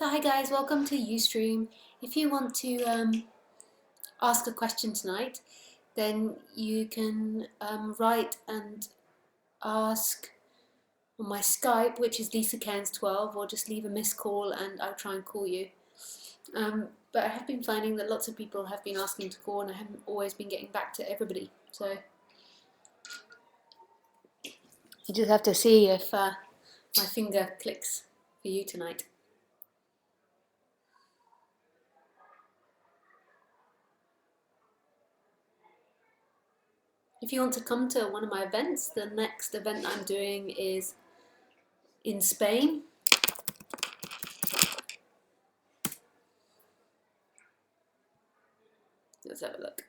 So hi guys, welcome to Ustream. If you want to ask a question tonight, then you can write and ask on my Skype, which is LisaCairns12, or just leave a missed call and I'll try and call you. But I have been finding that lots of people have been asking to call and I haven't always been getting back to everybody. So you just have to see if my finger clicks for you tonight. If you want to come to one of my events, the next event I'm doing is in Spain. Let's have a look.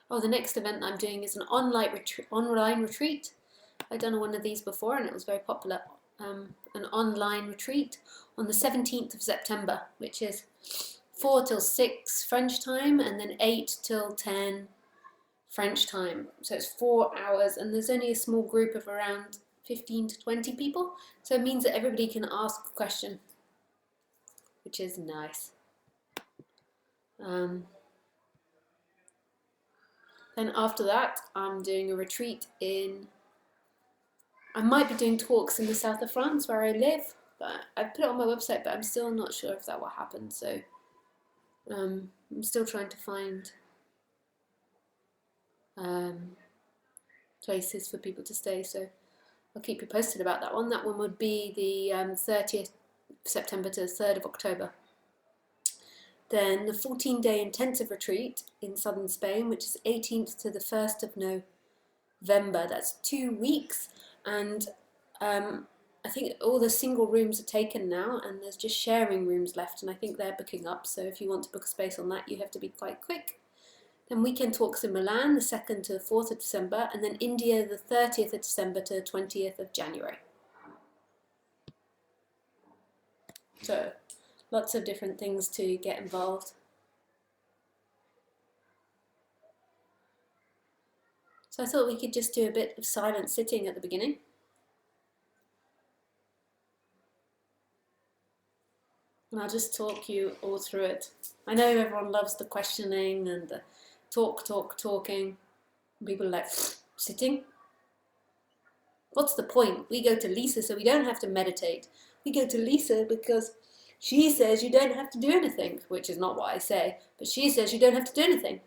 Oh, the next event I'm doing is an online retreat. I've done one of these before and it was very popular. An online retreat on the 17th of September, which is 4 till 6 French time and then 8 till 10 French time. So it's 4 hours and there's only a small group of around 15 to 20 people. So it means that everybody can ask a question, which is nice. Then after that, I'm doing a retreat I might be doing talks in the south of France where I live, but I put it on my website, but I'm still not sure if that will happen. So I'm still trying to find places for people to stay. So I'll keep you posted about that one. That one would be the 30th September to the 3rd of October. Then the 14-day intensive retreat in southern Spain, which is 18th to the 1st of November. That's 2 weeks. And I think all the single rooms are taken now and there's just sharing rooms left and I think they're booking up. So if you want to book a space on that, you have to be quite quick. Then weekend talks in Milan, the 2nd to the 4th of December, and then India, the 30th of December to the 20th of January. So lots of different things to get involved. So I thought we could just do a bit of silent sitting at the beginning. And I'll just talk you all through it. I know everyone loves the questioning and the talking. People are like, sitting? What's the point? We go to Lisa so we don't have to meditate. We go to Lisa because she says you don't have to do anything, which is not what I say, but she says you don't have to do anything.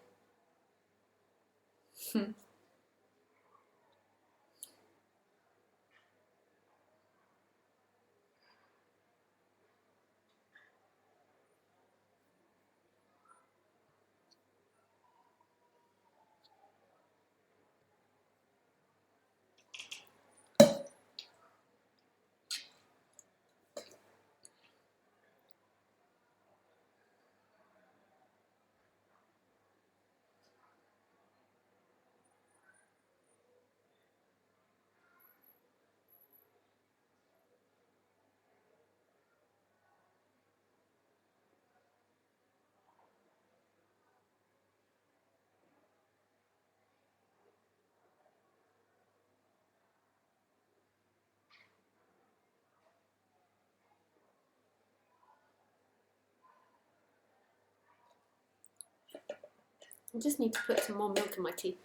I just need to put some more milk in my tea.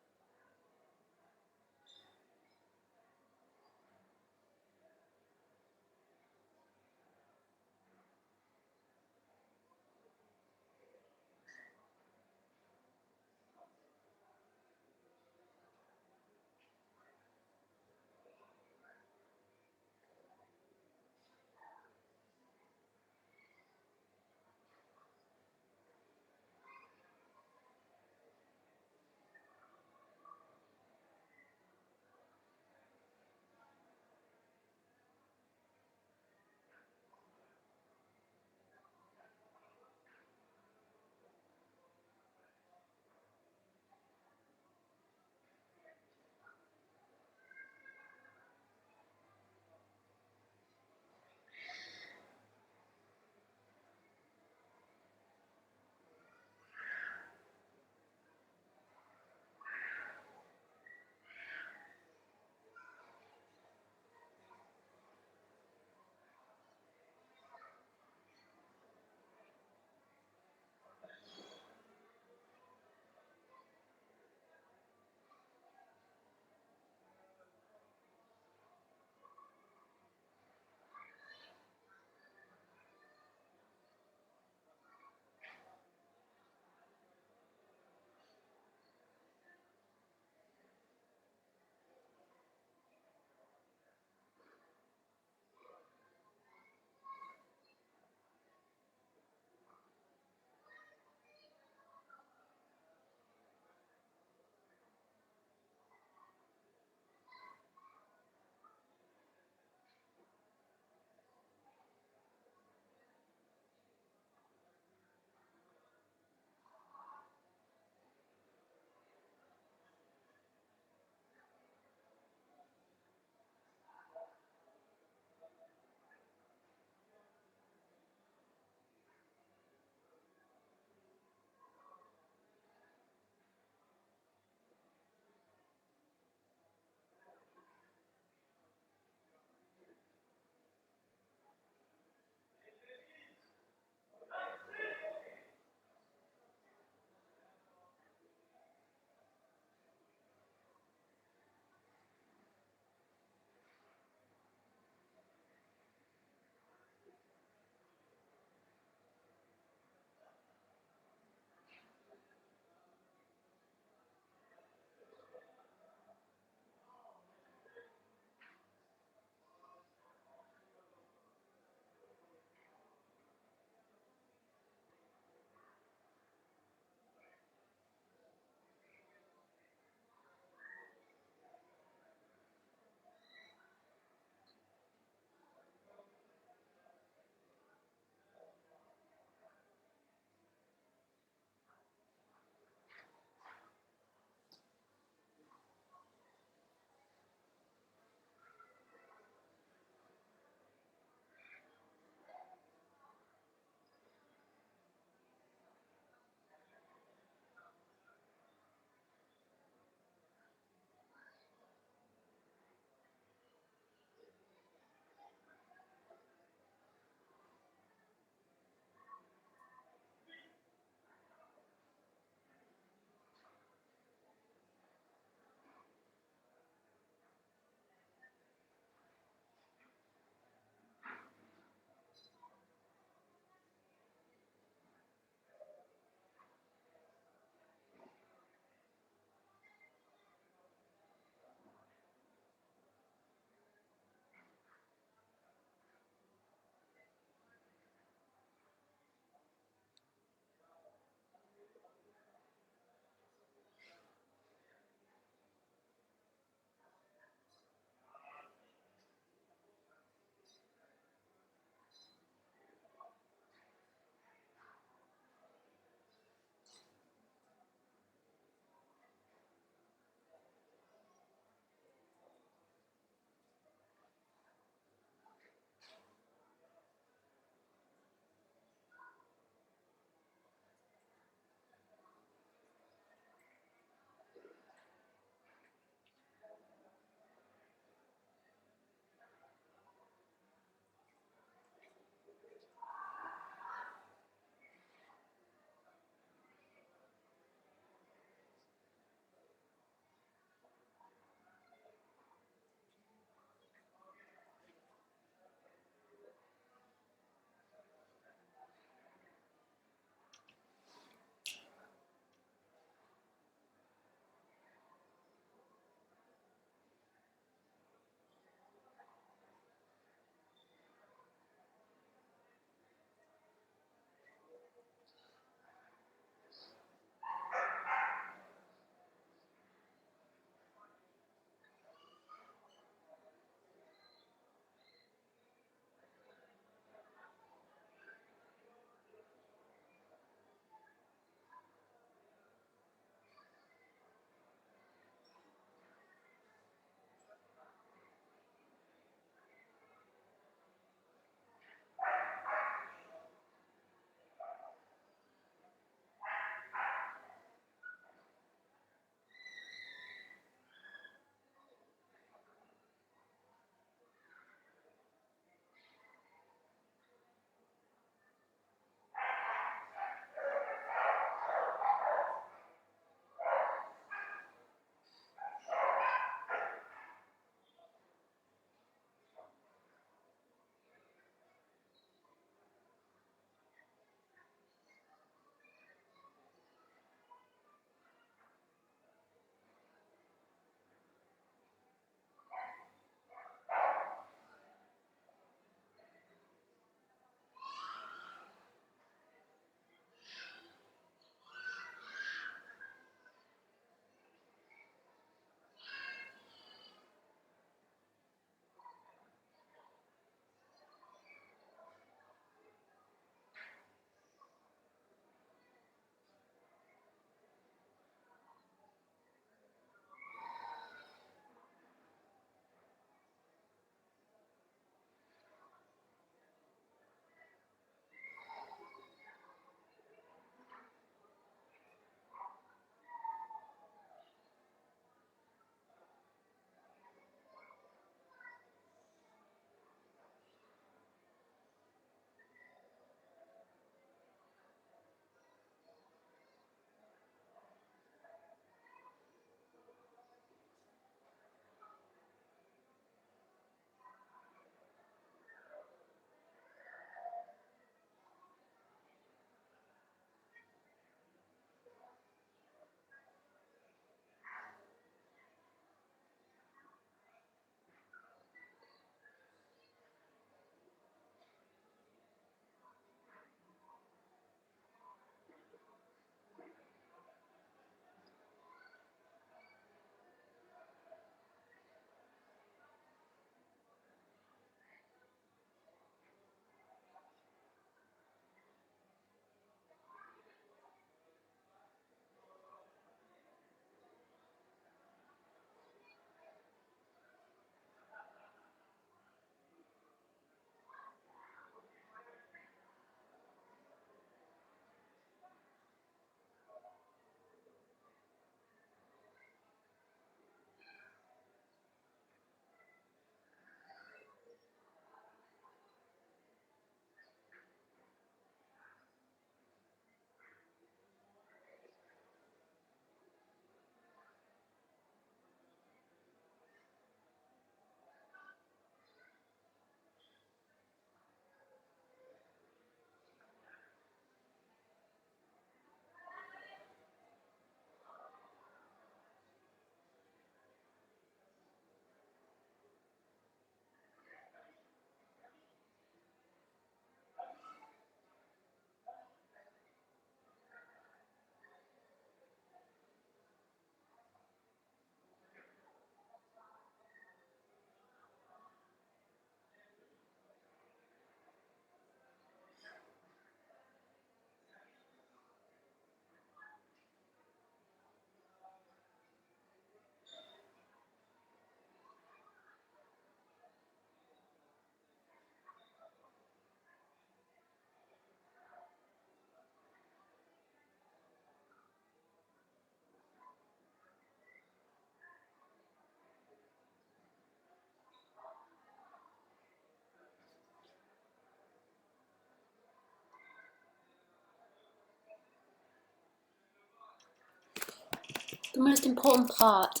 The most important part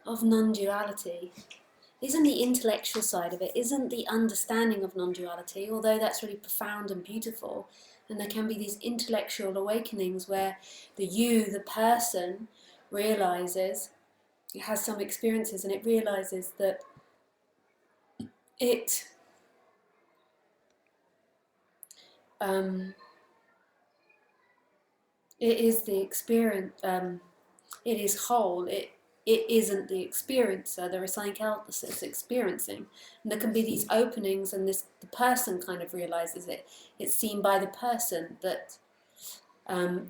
of non-duality isn't the intellectual side of it, isn't the understanding of non-duality, although that's really profound and beautiful. And there can be these intellectual awakenings where the person, realizes, it has some experiences and it realizes that it it is the experience, it is whole, it isn't the experiencer, there is something else that's experiencing. And there can be these openings and the person kind of realizes it. It's seen by the person that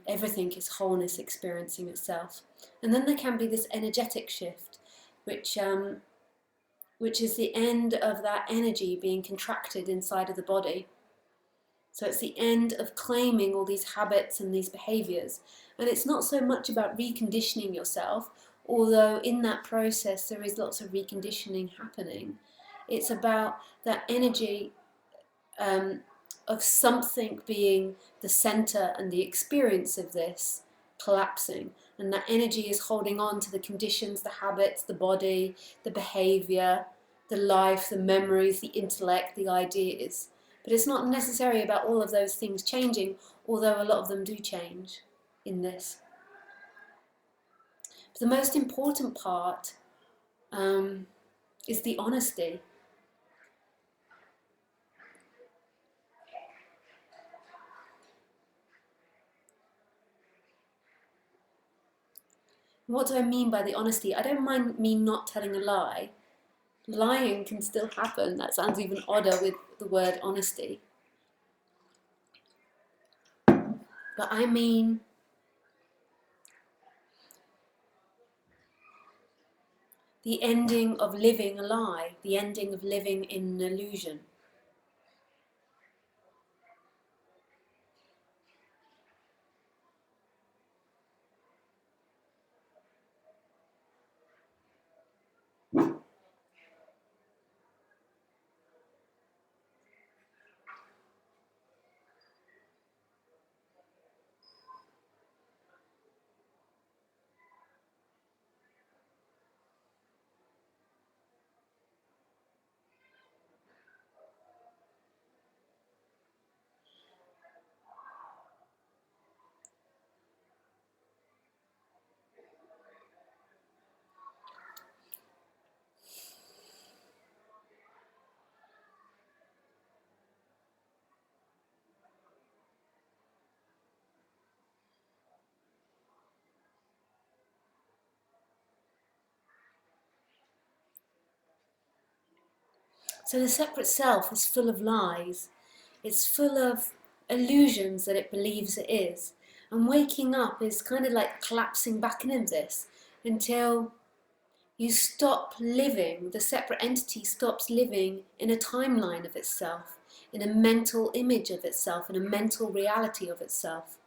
everything is wholeness experiencing itself. And then there can be this energetic shift, which is the end of that energy being contracted inside of the body. So it's the end of claiming all these habits and these behaviors. And it's not so much about reconditioning yourself, although in that process there is lots of reconditioning happening. It's about that energy of something being the center and the experience of this collapsing. And that energy is holding on to the conditions, the habits, the body, the behavior, the life, the memories, the intellect, the ideas. But it's not necessarily about all of those things changing, although a lot of them do change in this. But the most important part is the honesty. What do I mean by the honesty? I don't mind me not telling a lie. Lying can still happen. That sounds even odder with the word honesty. But I mean the ending of living a lie, the ending of living in an illusion. So the separate self is full of lies. It's full of illusions that it believes it is. And waking up is kind of like collapsing back into this until you stop living, the separate entity stops living in a timeline of itself, in a mental image of itself, in a mental reality of itself.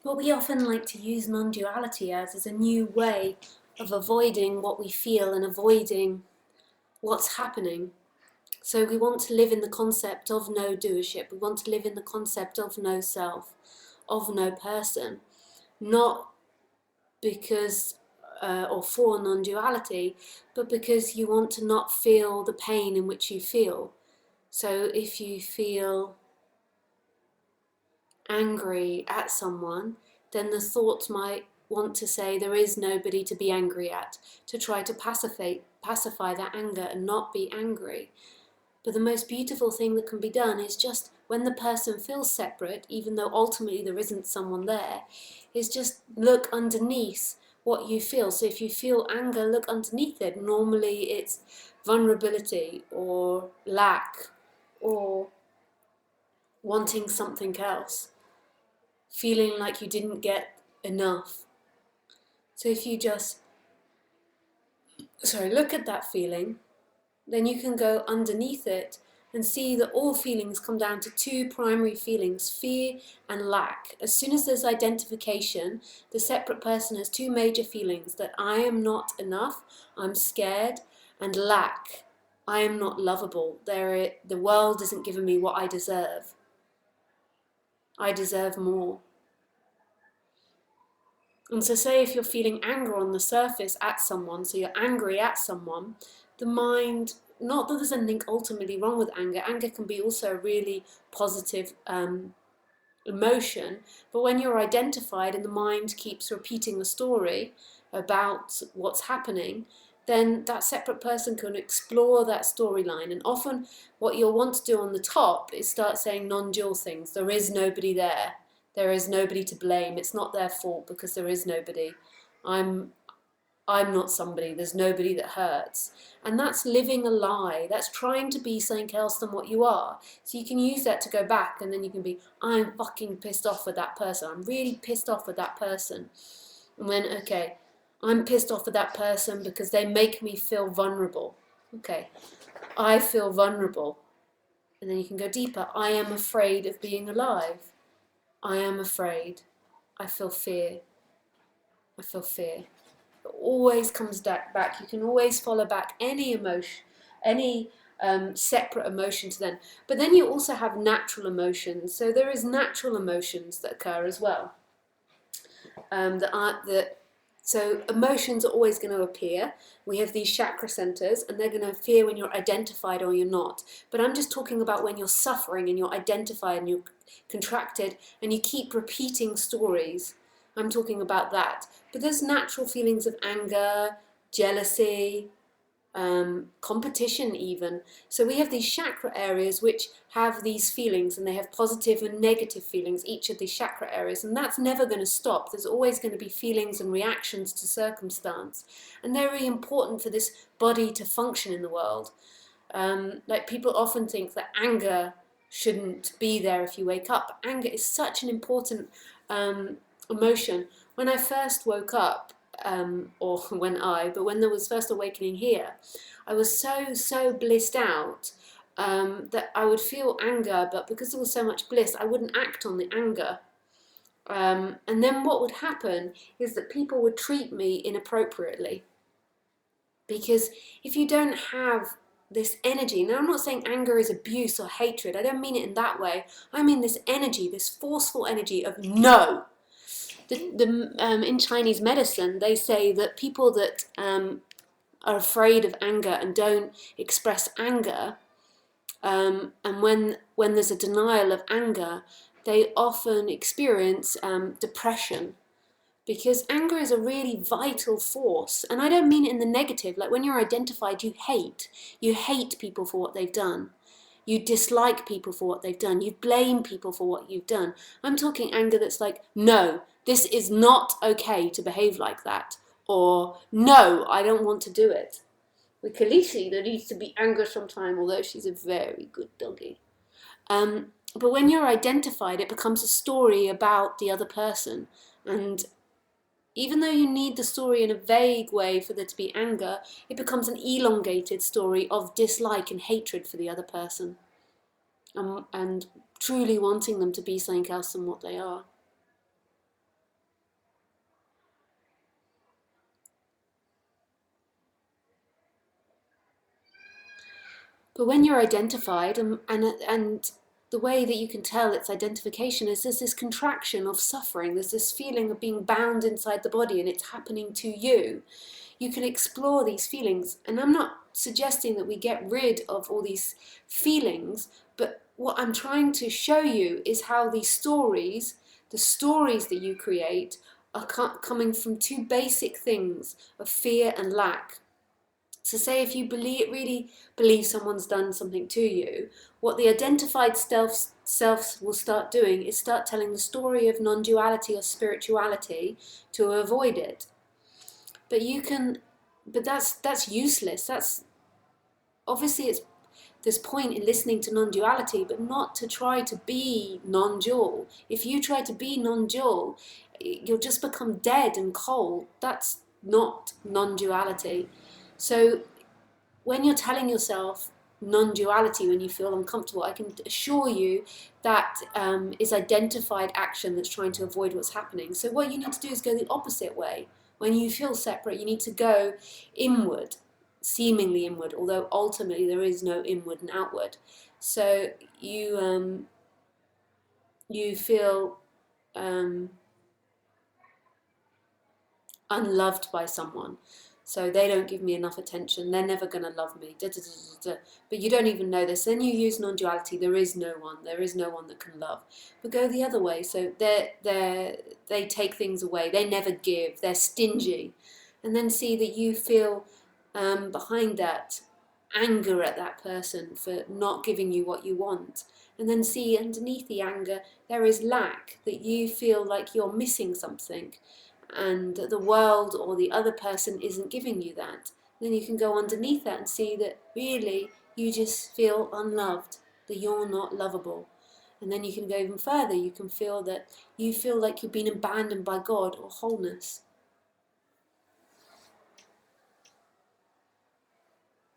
what we often like to use non-duality as is a new way of avoiding what we feel and avoiding what's happening. So we want to live in the concept of no doership. We want to live in the concept of no self, of no person, not because or for non-duality, but because you want to not feel the pain in which you feel. So if you feel angry at someone, then the thought might want to say there is nobody to be angry at, to try to pacify that anger and not be angry. But the most beautiful thing that can be done is just when the person feels separate, even though ultimately there isn't someone there, is just look underneath what you feel. So if you feel anger, look underneath it. Normally it's vulnerability or lack or wanting something else, feeling like you didn't get enough. So if you just, look at that feeling, then you can go underneath it and see that all feelings come down to two primary feelings, fear and lack. As soon as there's identification, the separate person has two major feelings, that I am not enough, I'm scared, and lack, I am not lovable. The world isn't giving me what I deserve. I deserve more. And so say if you're feeling anger on the surface at someone, so you're angry at someone, the mind, not that there's anything ultimately wrong with anger, anger can be also a really positive emotion, but when you're identified and the mind keeps repeating the story about what's happening, then that separate person can explore that storyline. And often what you'll want to do on the top is start saying non-dual things. There is nobody there. There is nobody to blame. It's not their fault because there is nobody. I'm not somebody. There's nobody that hurts. And that's living a lie. That's trying to be something else than what you are. So you can use that to go back, and then you can be, I'm fucking pissed off with that person. I'm really pissed off with that person. And then, okay, I'm pissed off with that person because they make me feel vulnerable. Okay, I feel vulnerable. And then you can go deeper. I am afraid of being alive. I am afraid. I feel fear. I feel fear. It always comes back. You can always follow back any emotion, any separate emotion to them. But then you also have natural emotions. So there is natural emotions that occur as well. So emotions are always going to appear. We have these chakra centers, and they're going to appear when you're identified or you're not. But I'm just talking about when you're suffering and you're identified and you're contracted and you keep repeating stories. I'm talking about that. But there's natural feelings of anger, jealousy, competition even. So we have these chakra areas which have these feelings, and they have positive and negative feelings, each of these chakra areas, and that's never going to stop. There's always going to be feelings and reactions to circumstance, and they're really important for this body to function in the world. Like people often think that anger shouldn't be there if you wake up. Anger is such an important emotion. When I first woke up, when there was first awakening here, I was so blissed out that I would feel anger, but because there was so much bliss, I wouldn't act on the anger. And then what would happen is that people would treat me inappropriately. Because if you don't have this energy, now I'm not saying anger is abuse or hatred, I don't mean it in that way, I mean this energy, this forceful energy of no. In Chinese medicine, they say that people that are afraid of anger and don't express anger, and when there's a denial of anger, they often experience depression, because anger is a really vital force. And I don't mean it in the negative, like when you're identified, you hate people for what they've done. You dislike people for what they've done. You blame people for what you've done. I'm talking anger that's like, no, this is not okay to behave like that. Or, no, I don't want to do it. With Khaleesi, there needs to be anger sometime, although she's a very good doggy. But when you're identified, it becomes a story about the other person. And even though you need the story in a vague way for there to be anger, it becomes an elongated story of dislike and hatred for the other person, and truly wanting them to be something else than what they are. But when you're identified, and the way that you can tell it's identification is there's this contraction of suffering, there's this feeling of being bound inside the body and it's happening to you. You can explore these feelings, and I'm not suggesting that we get rid of all these feelings, but what I'm trying to show you is how these stories, the stories that you create, are coming from two basic things of fear and lack. So say if you really believe someone's done something to you, what the identified self will start doing is start telling the story of non-duality or spirituality to avoid it. But you can, but that's useless. That's obviously there's point in listening to non-duality, but not to try to be non-dual. If you try to be non-dual, you'll just become dead and cold. That's not non-duality. So when you're telling yourself non-duality when you feel uncomfortable, I can assure you that is identified action that's trying to avoid what's happening. So what you need to do is go the opposite way. When you feel separate, you need to go inward, seemingly inward, although ultimately there is no inward and outward. So you feel unloved by someone. So they don't give me enough attention, they're never going to love me, da, da, da, da, da. But you don't even know this. Then you use non-duality, there is no one that can love. But go the other way, so they take things away, they never give, they're stingy. And then see that you feel behind that anger at that person for not giving you what you want. And then see underneath the anger there is lack, that you feel like you're missing something and the world or the other person isn't giving you that. Then you can go underneath that and see that really you just feel unloved, that you're not lovable. And then you can go even further, you can feel that you feel like you've been abandoned by God or wholeness.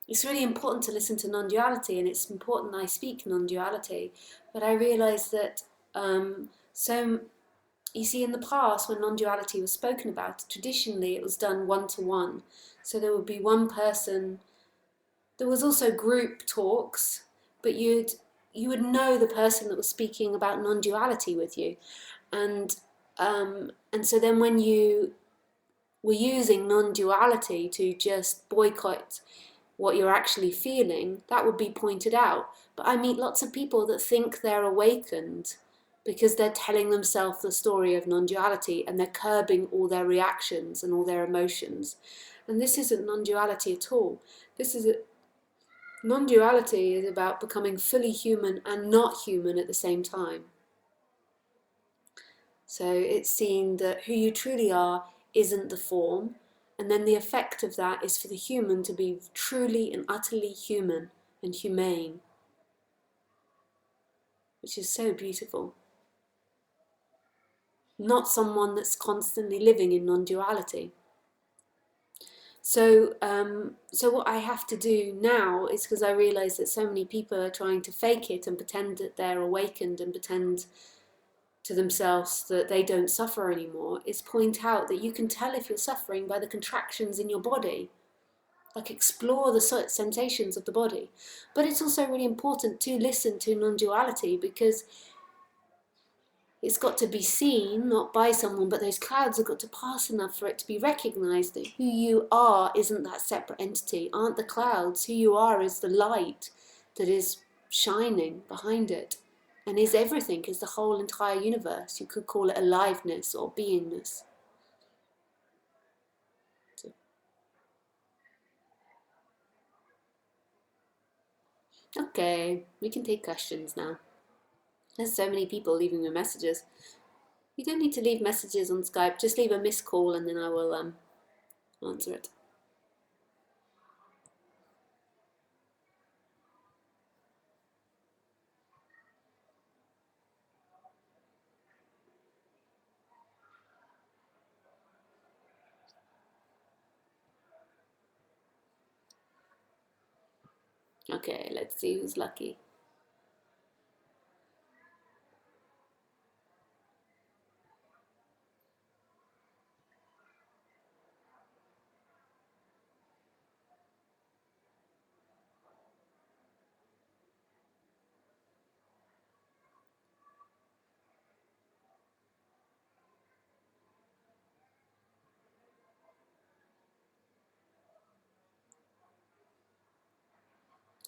It's really important to listen to non-duality, and it's important I speak non-duality, but I realise that you see, in the past, when non-duality was spoken about, traditionally it was done one-to-one. So there would be one person. There was also group talks, but you would know the person that was speaking about non-duality with you, and so then when you were using non-duality to just boycott what you're actually feeling, that would be pointed out. But I meet lots of people that think they're awakened because they're telling themselves the story of non-duality and they're curbing all their reactions and all their emotions. And this isn't non-duality at all. Non-duality is about becoming fully human and not human at the same time. So it's seeing that who you truly are isn't the form, and then the effect of that is for the human to be truly and utterly human and humane, which is so beautiful. Not someone that's constantly living in non-duality. So what I have to do now is, because I realise that so many people are trying to fake it and pretend that they're awakened and pretend to themselves that they don't suffer anymore, is point out that you can tell if you're suffering by the contractions in your body. Like, explore the sensations of the body. But it's also really important to listen to non-duality, because it's got to be seen, not by someone, but those clouds have got to pass enough for it to be recognised that who you are isn't that separate entity, aren't the clouds. Who you are is the light that is shining behind it, and is everything, is the whole entire universe. You could call it aliveness or beingness. So, okay, we can take questions now. There's so many people leaving me messages. You don't need to leave messages on Skype, just leave a missed call and then I will answer it. Okay, let's see who's lucky.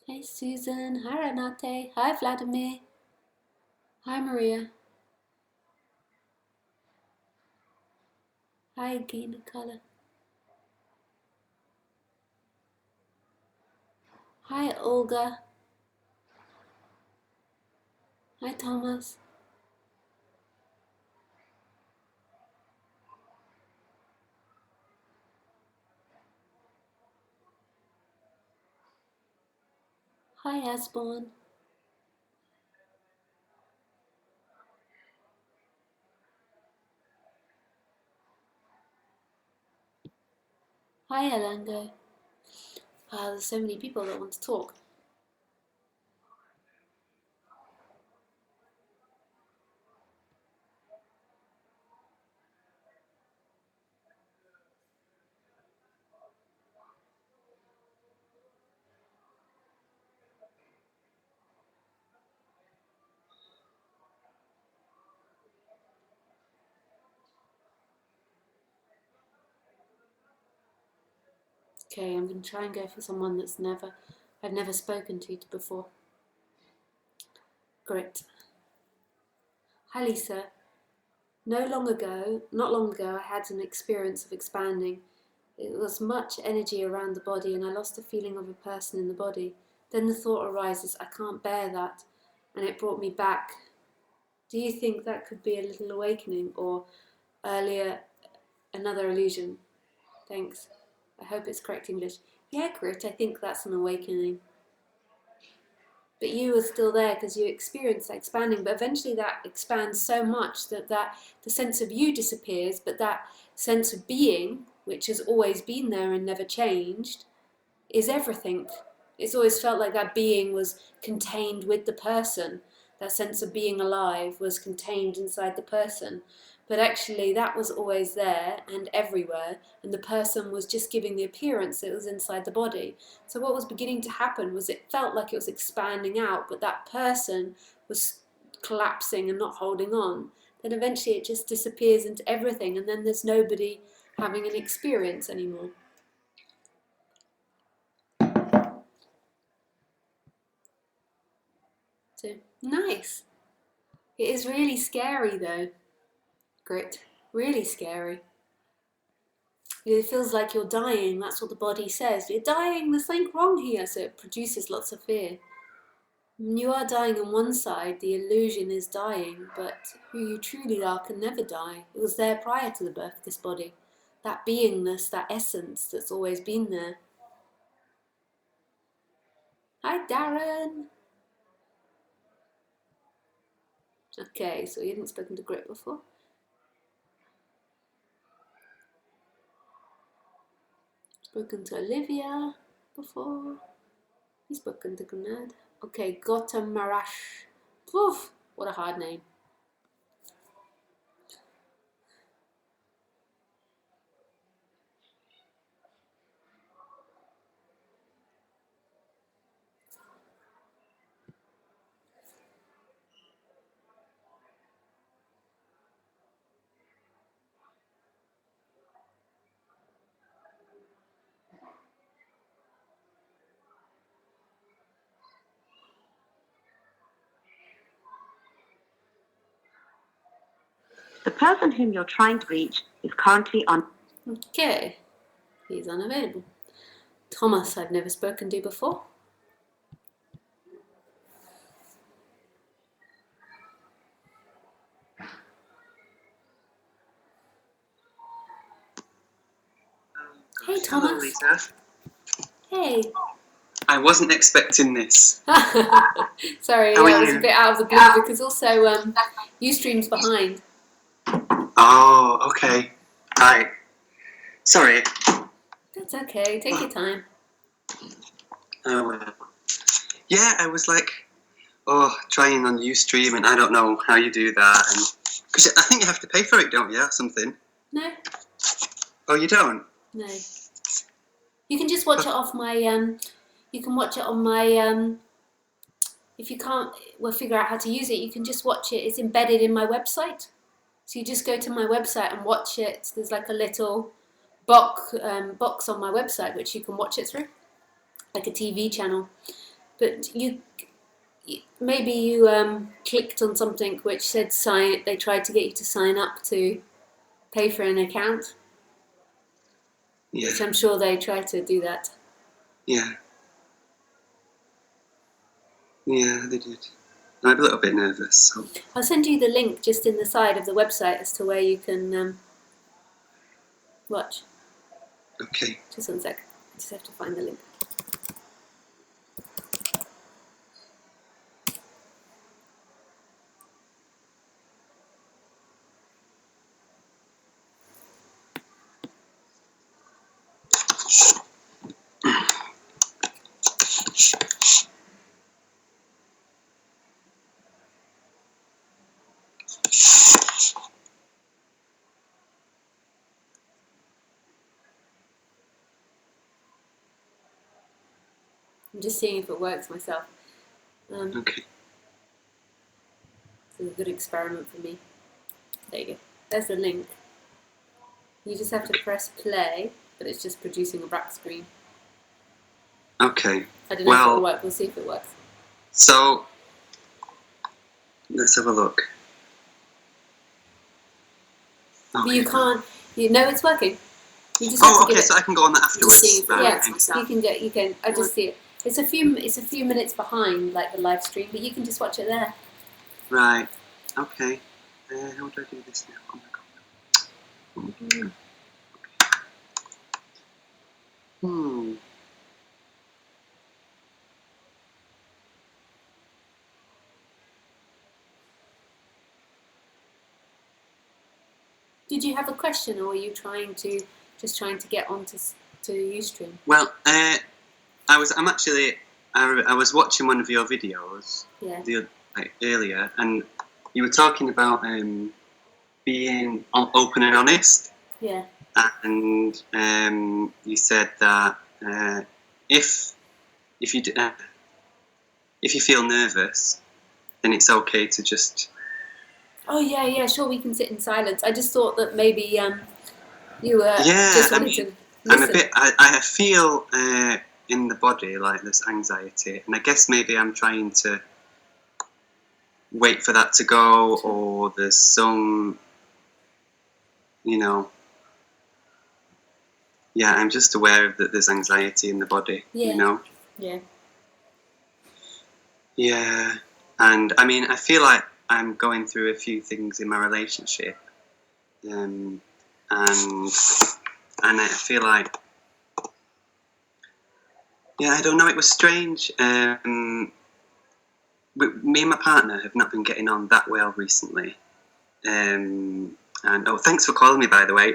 Hi Susan, hi Renate, hi Vladimir, hi Maria, hi Gina Color, hi Olga, hi Thomas, hi Asborn, hi Alango. Wow, there's so many people that want to talk. Okay, I'm going to try and go for someone that's I've never spoken to before. Great. Hi Lisa. Not long ago, I had an experience of expanding. It was much energy around the body and I lost the feeling of a person in the body. Then the thought arises, I can't bear that, and it brought me back. Do you think that could be a little awakening or earlier another illusion? Thanks. I hope it's correct English. Yeah, Grit, I think that's an awakening. But you were still there because you experienced that expanding, but eventually that expands so much that the sense of you disappears, but that sense of being, which has always been there and never changed, is everything. It's always felt like that being was contained with the person. That sense of being alive was contained inside the person. But actually that was always there and everywhere, and the person was just giving the appearance that it was inside the body. So what was beginning to happen was it felt like it was expanding out, but that person was collapsing and not holding on. Then eventually it just disappears into everything, and then there's nobody having an experience anymore. So, nice. It is really scary though. Grit. Really scary. It feels like you're dying, that's what the body says. You're dying, there's something wrong here, so it produces lots of fear. When you are dying on one side, the illusion is dying, but who you truly are can never die. It was there prior to the birth of this body. That beingness, that essence that's always been there. Hi Darren! Okay, so you hadn't spoken to Grit before? Spoken to Olivia before? He's spoken to Gunad. Okay, Gotamarash. Oof, what a hard name. The person whom you're trying to reach is currently on. Okay, he's unavailable. Thomas, I've never spoken to before. Hey, Thomas. Hello, Lisa. Hey. I wasn't expecting this. Sorry, How are it was a you? bit out of the blue because also Ustream's behind. Oh, okay. Hi. Sorry. That's okay, take your time. Oh, well. Yeah, I was like, trying on Ustream, and I don't know how you do that. And because I think you have to pay for it, don't you? Or something. No, Oh, you don't? no. You can just watch it off my, you can watch it on my, if you can't figure out how to use it, you can just watch it. It's embedded in my website. So you just go to my website and watch it. There's like a little box on my website which you can watch it through, like a TV channel. But maybe you clicked on something which said sign. They tried to get you to sign up to pay for an account, Yeah. which I'm sure they tried to do that. Yeah. Yeah, they did. I'm a little bit nervous. So. I'll send you the link just in the side of the website as to where you can watch. Okay. Just 1 sec. I just have to find the link. I'm just seeing if it works myself. Okay. It's a good experiment for me. There you go. There's the link. You just have to press play, but it's just producing a black screen. Okay. I don't know if it'll work. We'll see if it works. So, let's have a look. But you can't. You know it's working. You just Oh, okay. So I can go on that afterwards. See, right. Yeah, you can get. You can. I just see it. It's a few minutes behind, like the live stream, but you can just watch it there. Right. Okay. How do I do this now? Oh my god. Hmm. Did you have a question, or were you trying to get onto Ustream? Well, I was watching one of your videos earlier, and you were talking about being open and honest. Yeah. And you said that if you feel nervous, then it's okay to just. Oh yeah, sure. We can sit in silence. I just thought that maybe you were Yeah, just wanted to listen. I'm a bit. I feel in the body like there's anxiety, and I guess maybe I'm trying to wait for that to go, or there's some, Yeah, I'm just aware that there's anxiety in the body. Yeah. Yeah. Yeah, and I mean, I feel like I'm going through a few things in my relationship, and I feel like, yeah, I don't know. It was strange. Me and my partner have not been getting on that well recently. And thanks for calling me, by the way.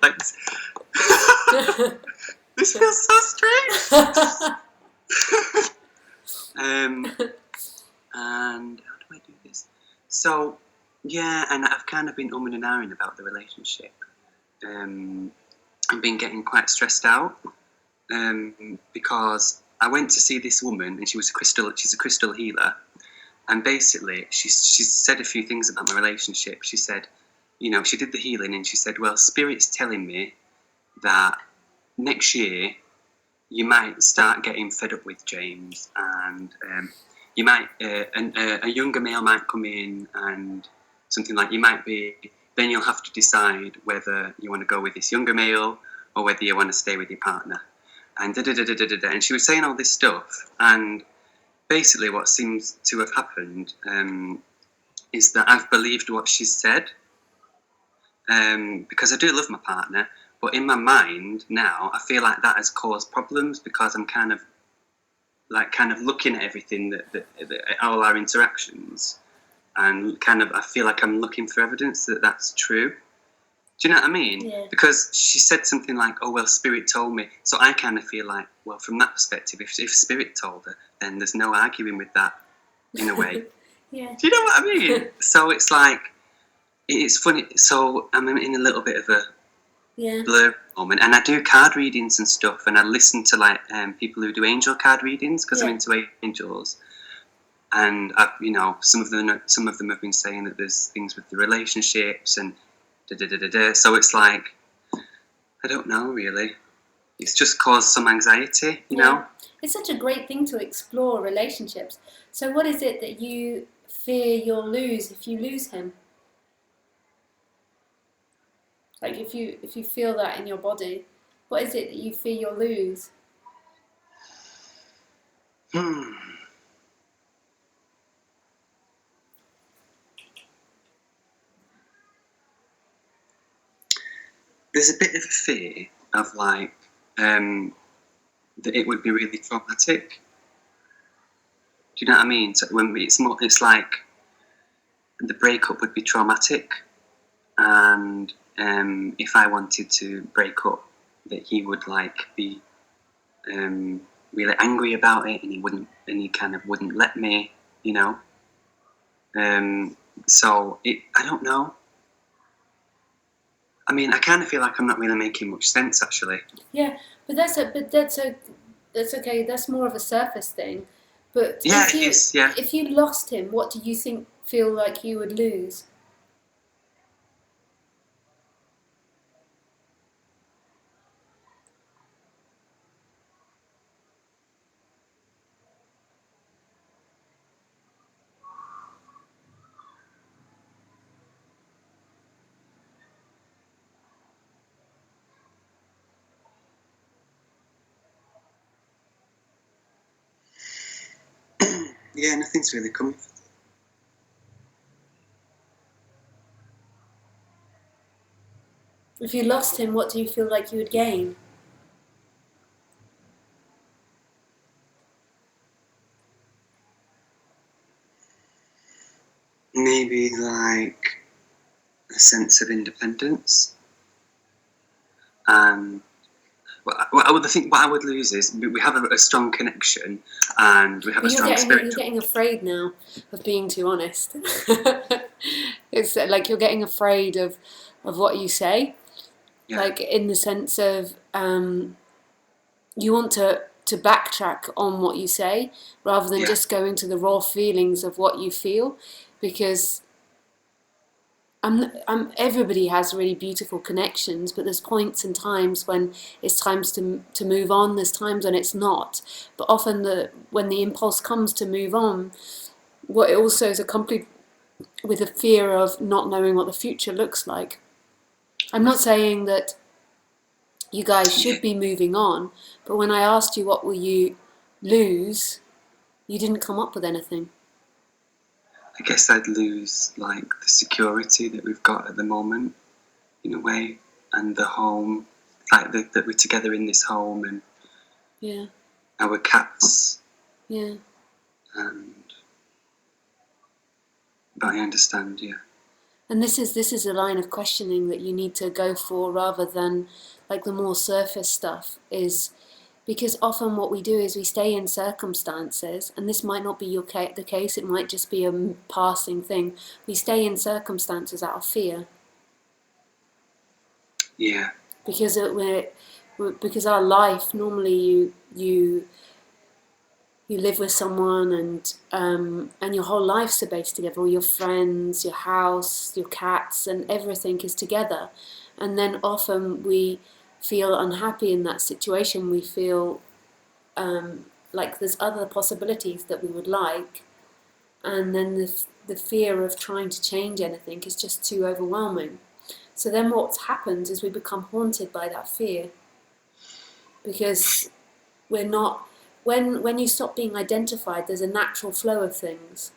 Thanks. This feels so strange. And how do I do this? So, yeah, and I've kind of been umming and ahhing about the relationship. I've been getting quite stressed out because I went to see this woman, and she's a crystal healer, and basically she said a few things about my relationship. She said, she did the healing, and she said, well, Spirit's telling me that next year you might start getting fed up with James, and you might a younger male might come in, and something like then you'll have to decide whether you want to go with this younger male or whether you want to stay with your partner, and and she was saying all this stuff, and basically what seems to have happened is that I've believed what she said, because I do love my partner, but in my mind now I feel like that has caused problems, because I'm kind of looking at everything that all our interactions, and I feel like I'm looking for evidence that that's true. Do you know what I mean? Yeah. Because she said something like, oh, well, Spirit told me. So I kind of feel like, well, from that perspective, if Spirit told her, then there's no arguing with that, in a way. Yeah. Do you know what I mean? So it's like, it's funny. So I'm in a little bit of a blur moment, and I do card readings and stuff, and I listen to people who do angel card readings, because I'm into angels. And some of them have been saying that there's things with the relationships and so it's like, I don't know really. It's just caused some anxiety, you know. It's such a great thing to explore relationships. So what is it that you fear you'll lose if you lose him? Like if you feel that in your body, what is it that you fear you'll lose? There's a bit of a fear of like that it would be really traumatic. Do you know what I mean? So when it's like the breakup would be traumatic, and if I wanted to break up, that he would like be really angry about it, and he kind of wouldn't let me, you know. So I don't know. I mean, I kind of feel like I'm not really making much sense, actually. Yeah, but that's okay. That's more of a surface thing. But Yeah, it is. Yeah. if you lost him, what do you feel like you would lose? Yeah, nothing's really coming. If you lost him, what do you feel like you would gain? Maybe like a sense of independence. What I would lose is we have a strong connection, and we have a strong spiritual. You're getting afraid now of being too honest. It's like you're getting afraid of what you say, Yeah. like in the sense of you want to backtrack on what you say rather than just going to the raw feelings of what you feel, because everybody has really beautiful connections, but there's points and times when it's times to move on. There's times when it's not. But often when the impulse comes to move on, what it also is accompanied with a fear of not knowing what the future looks like. I'm not saying that you guys should be moving on, but when I asked you what will you lose, you didn't come up with anything. I guess I'd lose like the security that we've got at the moment, in a way, and the home, like that we're together in this home, and yeah, our cats. Yeah. But I understand, yeah. And this is a line of questioning that you need to go for rather than like the more surface stuff, is because often what we do is we stay in circumstances, and this might not be the case, it might just be a passing thing. We stay in circumstances out of fear. Yeah. Because because our life, normally you live with someone, and your whole life's are based together. All your friends, your house, your cats, and everything is together. And then often we feel unhappy in that situation. We feel like there's other possibilities that we would like, and then the fear of trying to change anything is just too overwhelming. So then what happens is we become haunted by that fear, because we're not. When you stop being identified, there's a natural flow of things.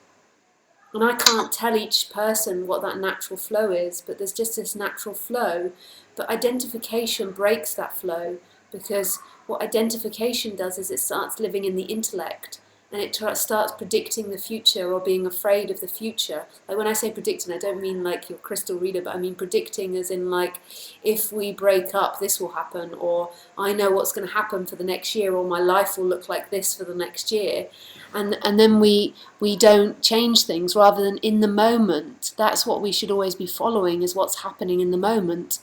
And I can't tell each person what that natural flow is, but there's just this natural flow. But identification breaks that flow, because what identification does is it starts living in the intellect, and it starts predicting the future or being afraid of the future. Like when I say predicting, I don't mean like your crystal reader, but I mean predicting as in like, if we break up, this will happen, or I know what's going to happen for the next year, or my life will look like this for the next year. And then we don't change things rather than in the moment. That's what we should always be following, is what's happening in the moment.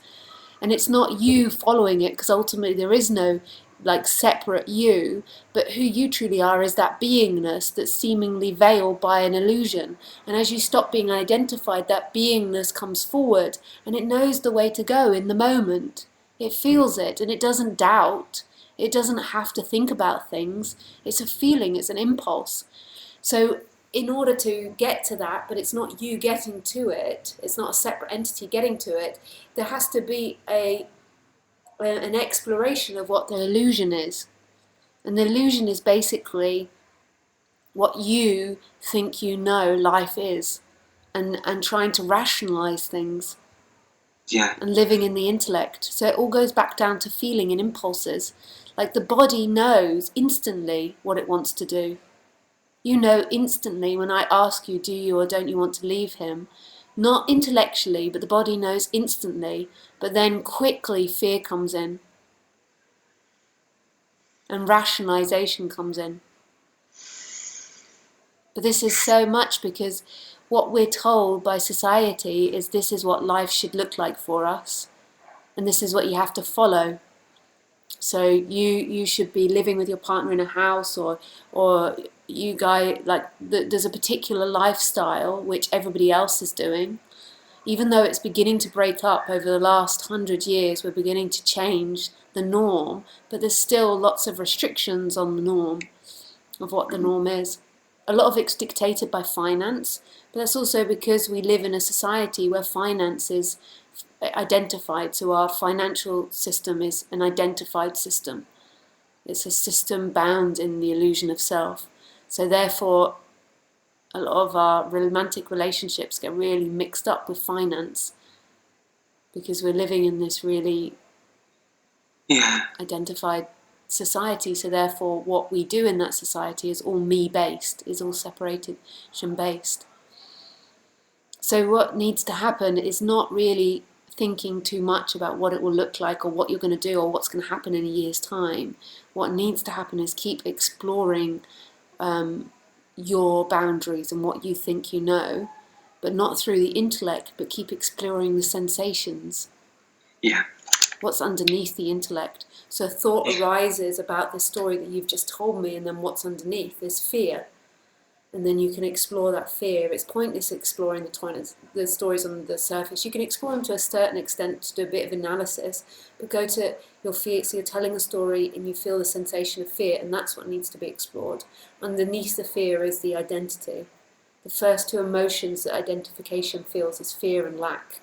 And it's not you following it, because ultimately there is no like separate you, but who you truly are is that beingness that's seemingly veiled by an illusion. And as you stop being identified, that beingness comes forward, and it knows the way to go in the moment. It feels it, and it doesn't doubt. It doesn't have to think about things. It's a feeling, it's an impulse. So in order to get to that, but it's not you getting to it, it's not a separate entity getting to it, there has to be an exploration of what the illusion is. And the illusion is basically what you think you know life is, and trying to rationalize things. Yeah. And living in the intellect. So it all goes back down to feeling and impulses. Like the body knows instantly what it wants to do. You know instantly when I ask you, do you or don't you want to leave him? Not intellectually, but the body knows instantly. But then quickly fear comes in. And rationalization comes in. But this is so much because what we're told by society is this is what life should look like for us. And this is what you have to follow. So you should be living with your partner in a house, or you guys, like there's a particular lifestyle which everybody else is doing. Even though it's beginning to break up over the last 100 years, we're beginning to change the norm, but there's still lots of restrictions on the norm of what the norm is. A lot of it's dictated by finance, but that's also because we live in a society where finance is identified. So our financial system is an identified system. It's a system bound in the illusion of self. So therefore, a lot of our romantic relationships get really mixed up with finance because we're living in this really identified society. So therefore, what we do in that society is all me-based, is all separation-based. So what needs to happen is not really thinking too much about what it will look like or what you're going to do or what's going to happen in a year's time. What needs to happen is keep exploring your boundaries and what you think you know, but not through the intellect, but keep exploring the sensations. Yeah. What's underneath the intellect. So a thought arises about the story that you've just told me, and then what's underneath is fear. And then you can explore that fear. It's pointless exploring the stories on the surface. You can explore them to a certain extent to do a bit of analysis, but go to your fear. So you're telling a story and you feel the sensation of fear, and that's what needs to be explored. Underneath the fear is the identity. The first two emotions that identification feels is fear and lack.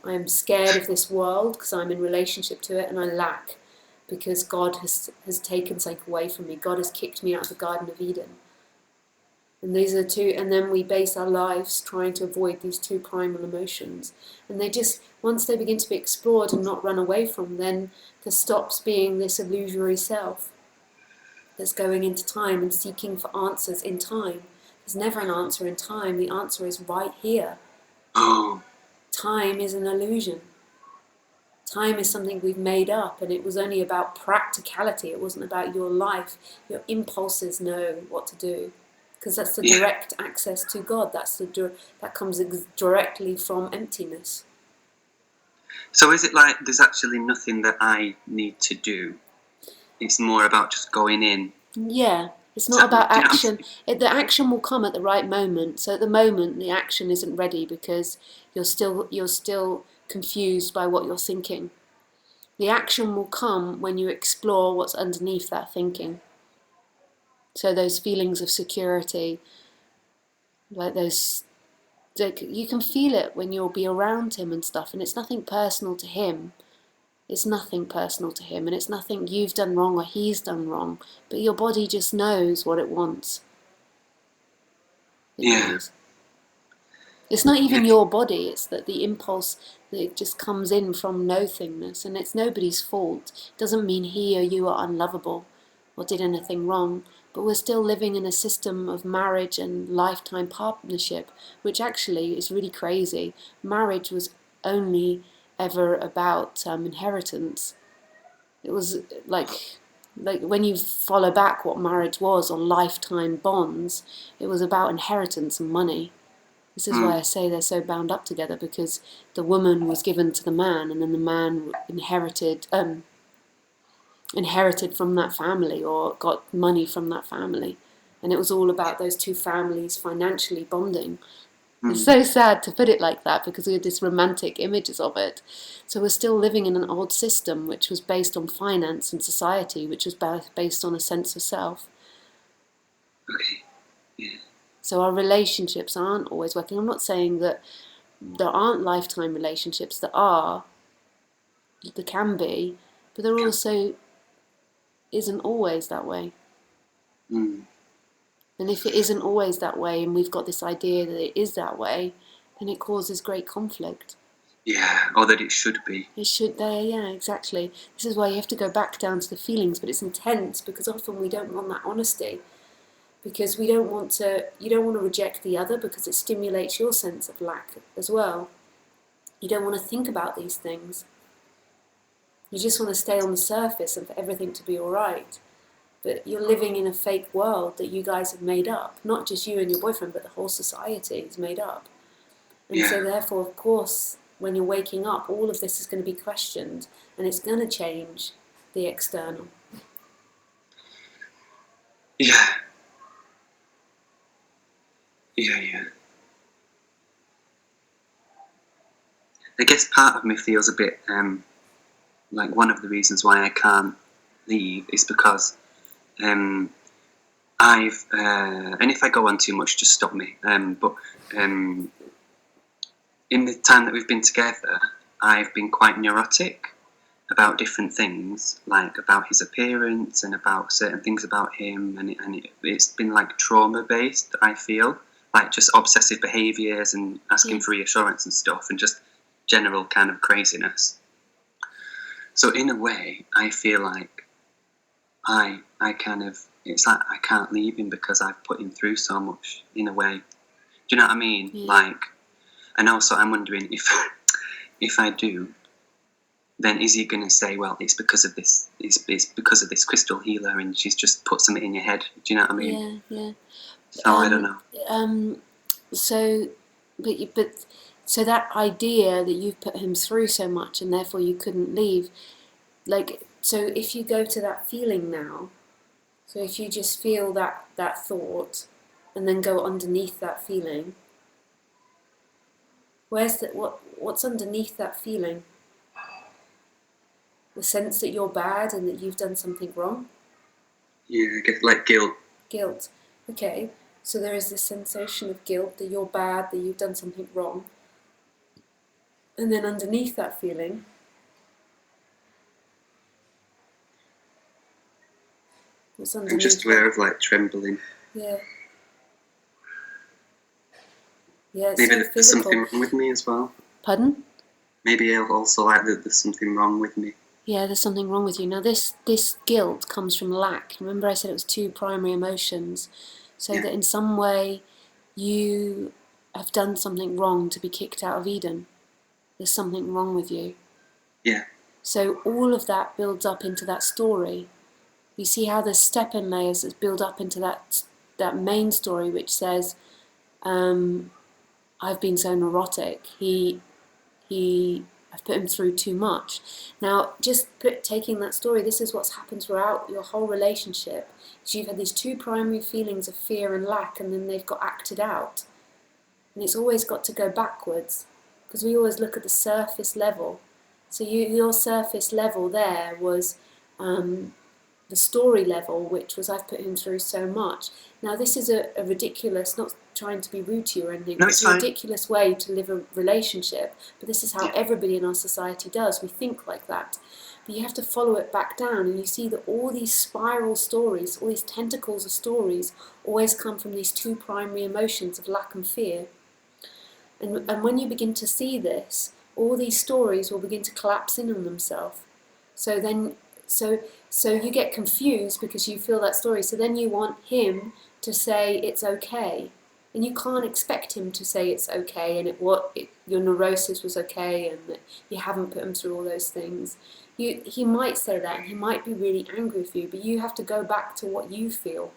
I am scared of this world because I'm in relationship to it, and I lack because God has taken something away from me. God has kicked me out of the Garden of Eden. And these are two, and then we base our lives trying to avoid these two primal emotions. And they just, once they begin to be explored and not run away from, then there stops being this illusory self that's going into time and seeking for answers in time. There's never an answer in time. The answer is right here. Oh. Time is an illusion. Time is something we've made up, and it was only about practicality. It wasn't about your life. Your impulses know what to do. Because that's the direct access to God. That comes directly from emptiness. So is it like there's actually nothing that I need to do? It's more about just going in. Yeah, it's not about action. The action will come at the right moment. So at the moment, the action isn't ready because you're still confused by what you're thinking. The action will come when you explore what's underneath that thinking. So those feelings of security, like those, you can feel it when you'll be around him and stuff, and it's nothing personal to him. It's nothing personal to him, and it's nothing you've done wrong or he's done wrong, but your body just knows what it wants. It knows. It's not even your body, it's that the impulse that just comes in from no-thingness, and it's nobody's fault. It doesn't mean he or you are unlovable or did anything wrong, but we're still living in a system of marriage and lifetime partnership, which actually is really crazy. Marriage was only ever about inheritance. It was like when you follow back what marriage was on lifetime bonds, it was about inheritance and money. This is why I say they're so bound up together, because the woman was given to the man, and then the man inherited from that family or got money from that family. And it was all about those two families financially bonding. It's so sad to put it like that because we had this romantic images of it. So we're still living in an old system which was based on finance and society, which was based on a sense of self. Okay. Yeah. So our relationships aren't always working. I'm not saying that there aren't lifetime relationships. There can be, but there also isn't always that way. Mm. And if it isn't always that way, and we've got this idea that it is that way, then it causes great conflict. Yeah, or that it should be. It should, yeah, exactly. This is why you have to go back down to the feelings, but it's intense because often we don't want that honesty. Because you don't want to reject the other because it stimulates your sense of lack as well. You don't want to think about these things. You just want to stay on the surface and for everything to be all right. But you're living in a fake world that you guys have made up. Not just you and your boyfriend, but the whole society is made up. And so therefore, of course, when you're waking up, all of this is going to be questioned and it's going to change the external. Yeah. Yeah. I guess part of me feels a bit like one of the reasons why I can't leave is because I've and if I go on too much, just stop me. But in the time that we've been together, I've been quite neurotic about different things, like about his appearance and about certain things about him, and it's been like trauma based. I feel like just obsessive behaviours and asking for reassurance and stuff, and just general kind of craziness. So in a way, I feel like I kind of, it's like I can't leave him because I've put him through so much. In a way, do you know what I mean? Yeah. Like, and also I'm wondering if I do, then is he going to say, well, it's because of this, it's because of this crystal healer, and she's just put something in your head? Do you know what I mean? Yeah. So I don't know. So that idea that you've put him through so much and therefore you couldn't leave, like, so if you go to that feeling now, so if you just feel that thought and then go underneath that feeling, what's underneath that feeling? The sense that you're bad and that you've done something wrong? Yeah, I guess like guilt. Guilt. Okay, so there is this sensation of guilt that you're bad, that you've done something wrong. And then underneath that feeling, what's underneath? I'm just aware of like trembling. Yeah. Yeah, it's Maybe so there's physical. something wrong with me as well. Pardon? Maybe I'll also like that there's something wrong with me. Yeah, there's something wrong with you. Now this guilt comes from lack. Remember I said it was two primary emotions. So that in some way you have done something wrong to be kicked out of Eden. There's something wrong with you. Yeah. So all of that builds up into that story. You see how there's step-in layers that build up into that main story, which says, I've been so neurotic. I've put him through too much. Now, taking that story, this is what's happened throughout your whole relationship. So you've had these two primary feelings of fear and lack, and then they've got acted out. And it's always got to go backwards, because we always look at the surface level. So your surface level there was the story level, which was I've put him through so much. Now this is a ridiculous, not trying to be rude to you or anything, no, it's a ridiculous way to live a relationship, but this is how everybody in our society does. We think like that. But you have to follow it back down, and you see that all these spiral stories, all these tentacles of stories, always come from these two primary emotions of lack and fear. And when you begin to see this, all these stories will begin to collapse in on themselves. So you get confused because you feel that story. So then you want him to say it's okay, and you can't expect him to say it's okay and your neurosis was okay and that you haven't put him through all those things. He might say that and he might be really angry with you, but you have to go back to what you feel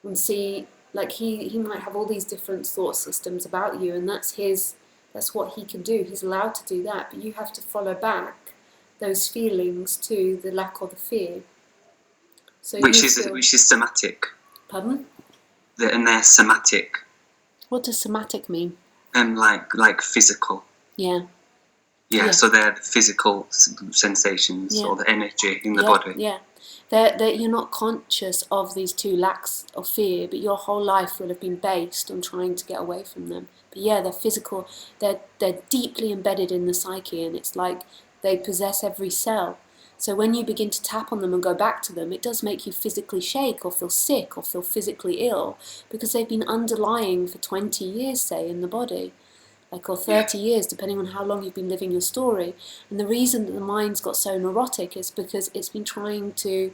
and see. Like he might have all these different thought systems about you, and that's what he can do. He's allowed to do that, but you have to follow back those feelings to the lack or the fear. So which is somatic. Pardon? And they're somatic. What does somatic mean? Like physical. Yeah. Yeah, so they're the physical sensations or the energy in the body. Yeah. You're not conscious of these two lacks of fear, but your whole life will have been based on trying to get away from them. But yeah, they're physical. They're deeply embedded in the psyche, and it's like they possess every cell. So when you begin to tap on them and go back to them, it does make you physically shake or feel sick or feel physically ill, because they've been underlying for 20 years, say, in the body. Or 30 years, depending on how long you've been living your story. And the reason that the mind's got so neurotic is because it's been trying to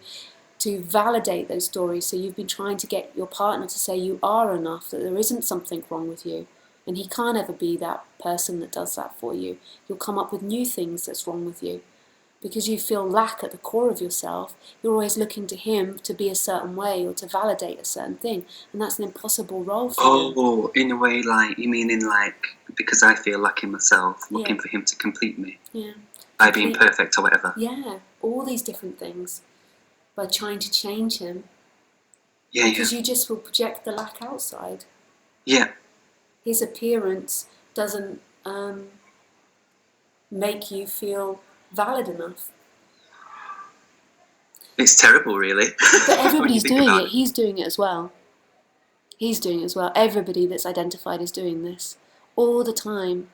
validate those stories. So you've been trying to get your partner to say you are enough, that there isn't something wrong with you. And he can't ever be that person that does that for you. You'll come up with new things that's wrong with you. Because you feel lack at the core of yourself, you're always looking to him to be a certain way or to validate a certain thing. And that's an impossible role for him. Oh, in a way, you mean because I feel lacking myself, looking for him to complete me. Yeah. By being perfect or whatever. Yeah, all these different things. By trying to change him. Yeah, because you just will project the lack outside. Yeah. His appearance doesn't make you feel valid enough. It's terrible, really. But everybody's doing it. He's doing it as well. He's doing it as well. Everybody that's identified is doing this all the time.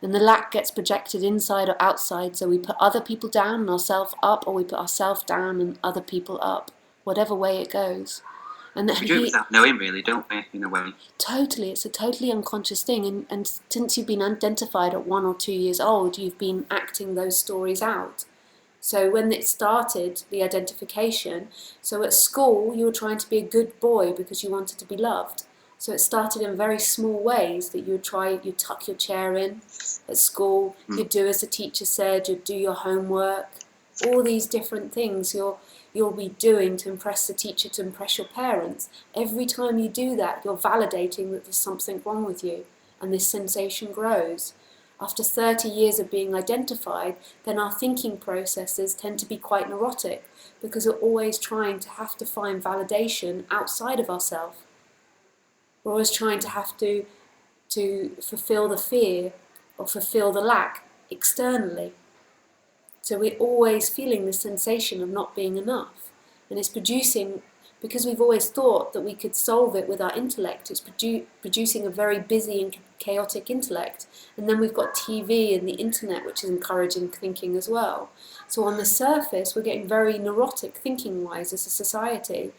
And the lack gets projected inside or outside. So we put other people down and ourselves up, or we put ourselves down and other people up, whatever way it goes. And we do it without knowing, really, don't we, in a way? Totally. It's a totally unconscious thing. And since you've been identified at 1 or 2 years old, you've been acting those stories out. So when it started, the identification, so at school you were trying to be a good boy because you wanted to be loved. So it started in very small ways, that you'd tuck your chair in at school, you'd do as the teacher said, you'd do your homework, all these different things you'll be doing to impress the teacher, to impress your parents. Every time you do that, you're validating that there's something wrong with you, and this sensation grows. After 30 years of being identified, then our thinking processes tend to be quite neurotic, because we're always trying to have to find validation outside of ourselves. We're always trying to have to fulfill the fear or fulfill the lack externally. So we're always feeling this sensation of not being enough. And it's producing, because we've always thought that we could solve it with our intellect, it's producing a very busy and chaotic intellect. And then we've got TV and the internet, which is encouraging thinking as well. So on the surface, we're getting very neurotic thinking-wise as a society.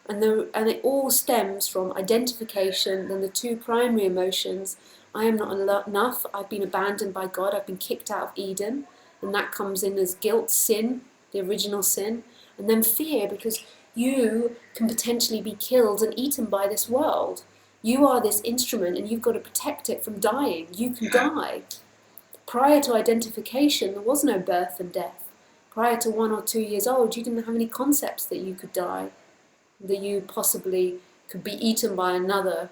And it all stems from identification, then the two primary emotions. I am not enough, I've been abandoned by God, I've been kicked out of Eden. And that comes in as guilt, sin, the original sin. And then fear, because you can potentially be killed and eaten by this world. You are this instrument and you've got to protect it from dying. You can die. Prior to identification, there was no birth and death. Prior to 1 or 2 years old, you didn't have any concepts that you could die, that you possibly could be eaten by another.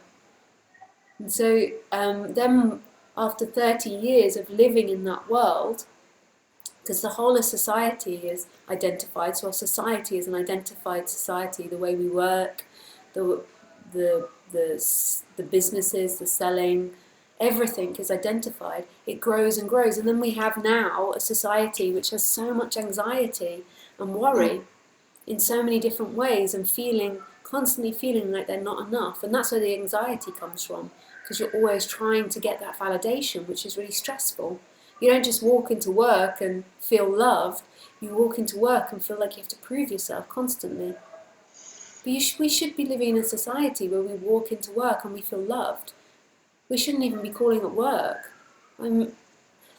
And so then after 30 years of living in that world, because the whole of society is identified, so our society is an identified society. The way we work, the businesses, the selling, everything is identified. It grows and grows, and then we have now a society which has so much anxiety and worry in so many different ways, and constantly feeling like they're not enough. And that's where the anxiety comes from, because you're always trying to get that validation, which is really stressful. You don't just walk into work and feel loved. You walk into work and feel like you have to prove yourself constantly. But we should be living in a society where we walk into work and we feel loved. We shouldn't even be calling it work.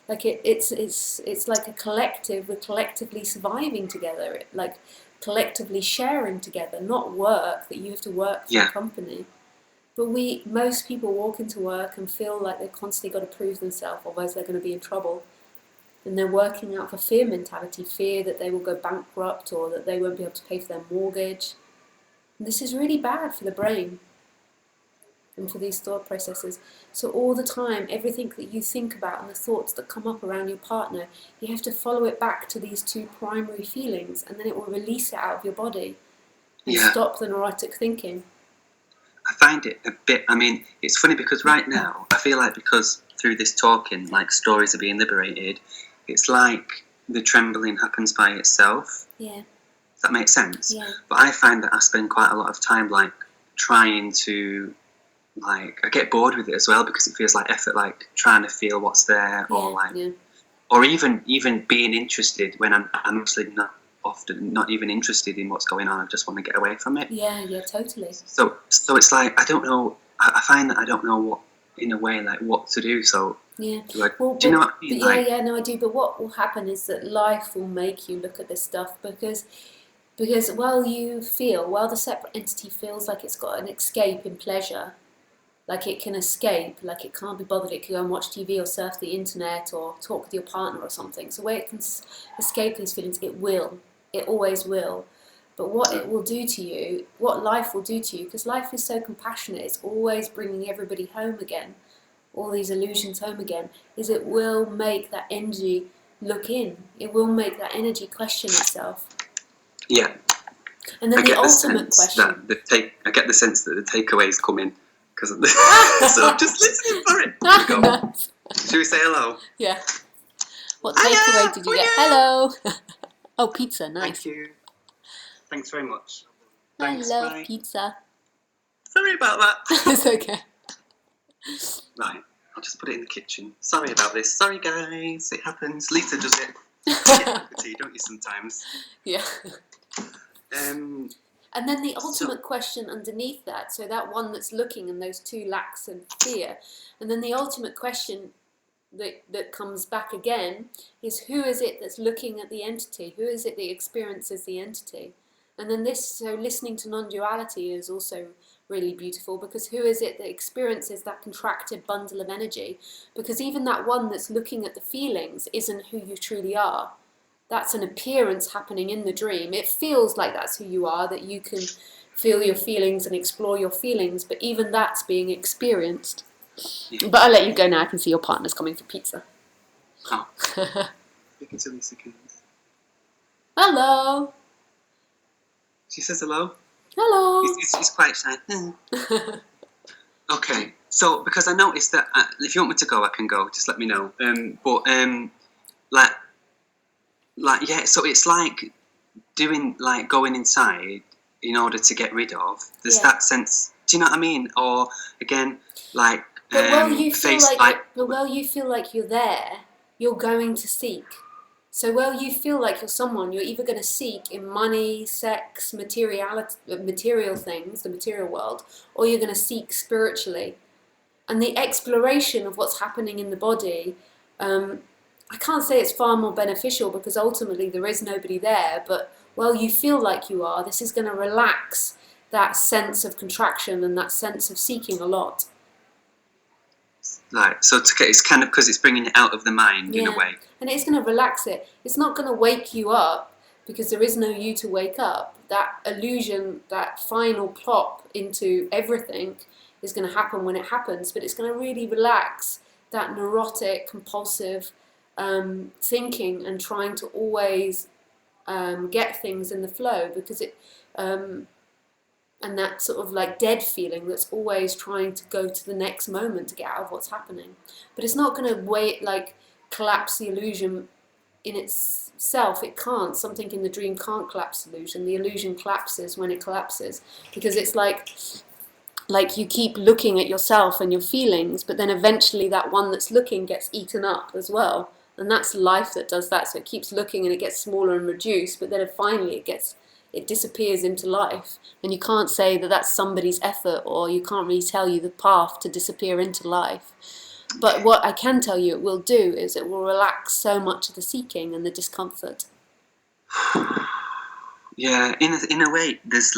It's like a collective. We're collectively surviving together, like collectively sharing together, not work that you have to work for a company. But most people walk into work and feel like they've constantly got to prove themselves, otherwise they're going to be in trouble. And they're working out of a fear mentality, fear that they will go bankrupt or that they won't be able to pay for their mortgage. And this is really bad for the brain and for these thought processes. So all the time, everything that you think about and the thoughts that come up around your partner, you have to follow it back to these two primary feelings, and then it will release it out of your body and stop the neurotic thinking. I find it a bit. I mean, it's funny because right now I feel like because through this talking, like stories are being liberated, it's like the trembling happens by itself. Yeah. Does that make sense? Yeah. But I find that I spend quite a lot of time like trying to, like, I get bored with it as well because it feels like effort, like trying to feel what's there, or like, or even being interested when I'm actually not even interested in what's going on. I just want to get away from it. Yeah, totally. So it's like I don't know. I find that I don't know what, in a way, like what to do. So yeah. do you know what I mean? No, I do. But what will happen is that life will make you look at this stuff because while the separate entity feels like it's got an escape in pleasure, like it can escape, like it can't be bothered, it can go and watch TV or surf the internet or talk with your partner or something. So where it can escape these feelings, it always will. But what it will do to you, what life will do to you, because life is so compassionate, it's always bringing everybody home again, all these illusions home again, is it will make that energy look in. It will make that energy question itself. Yeah. And then the ultimate question. I get the sense that the takeaway is coming because of this. So I'm just listening for it. Nice. Should we say hello? Yeah. What takeaway did you get? Hello. Oh, pizza. Nice. Thank you. Thanks very much. I Thanks, love bye. pizza. Sorry about that. It's okay. Right, I'll just put it in the kitchen. Sorry about this. Sorry, guys. It happens. Lisa does it. You don't you sometimes? Yeah. Um. And then the ultimate question underneath that, so that one that's looking and those two lacks and fear, and then the ultimate question that comes back again is who is it that's looking at the entity? Who is it that experiences the entity? And then so listening to non-duality is also really beautiful because who is it that experiences that contracted bundle of energy? Because even that one that's looking at the feelings isn't who you truly are. That's an appearance happening in the dream. It feels like that's who you are, that you can feel your feelings and explore your feelings, but even that's being experienced. Yeah. But I'll let you go now. I can see your partner's coming for pizza. Oh. Speaking to Lisa. Hello. She says hello. Hello. He's quite shy. Okay, so because I noticed that if you want me to go, I can go. Just let me know. Yeah. So it's like going inside in order to get rid of. There's that sense. Do you know what I mean? Or again, like. But while you feel like you're there, you're going to seek. So while you feel like you're someone, you're either going to seek in money, sex, material things, the material world, or you're going to seek spiritually. And the exploration of what's happening in the body, I can't say it's far more beneficial because ultimately there is nobody there, but while you feel like you are, this is going to relax that sense of contraction and that sense of seeking a lot. Right, so it's kind of because it's bringing it out of the mind in a way. And it's going to relax it. It's not going to wake you up because there is no you to wake up. That illusion, that final plop into everything is going to happen when it happens, but it's going to really relax that neurotic, compulsive thinking and trying to always get things in the flow because it... and that sort of like dead feeling that's always trying to go to the next moment to get out of what's happening. But it's not going to collapse the illusion in itself. It can't. Something in the dream can't collapse the illusion. The illusion collapses when it collapses because it's like you keep looking at yourself and your feelings, but then eventually that one that's looking gets eaten up as well. And that's life that does that. So it keeps looking and it gets smaller and reduced, but then finally it disappears into life, and you can't say that that's somebody's effort, or you can't really tell you the path to disappear into life. But what I can tell you it will do is it will relax so much of the seeking and the discomfort. Yeah, in a way, there's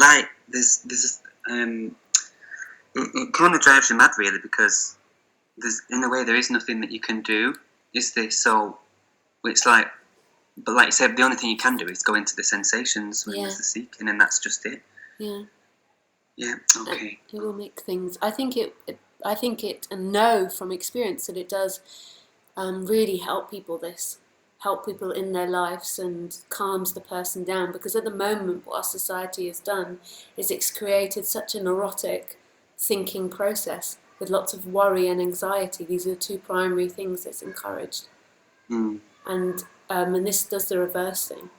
it kind of drives you mad really because in a way there is nothing that you can do, is there? So it's like. But like you said, the only thing you can do is go into the sensations when there's the seeking, and that's just it. Yeah. Yeah. Okay. It will make things. I think it, and know from experience that it does really help people. Help people in their lives and calms the person down, because at the moment what our society has done is it's created such a neurotic thinking process with lots of worry and anxiety. These are the two primary things that's encouraged. Mm. And this does the reverse thing.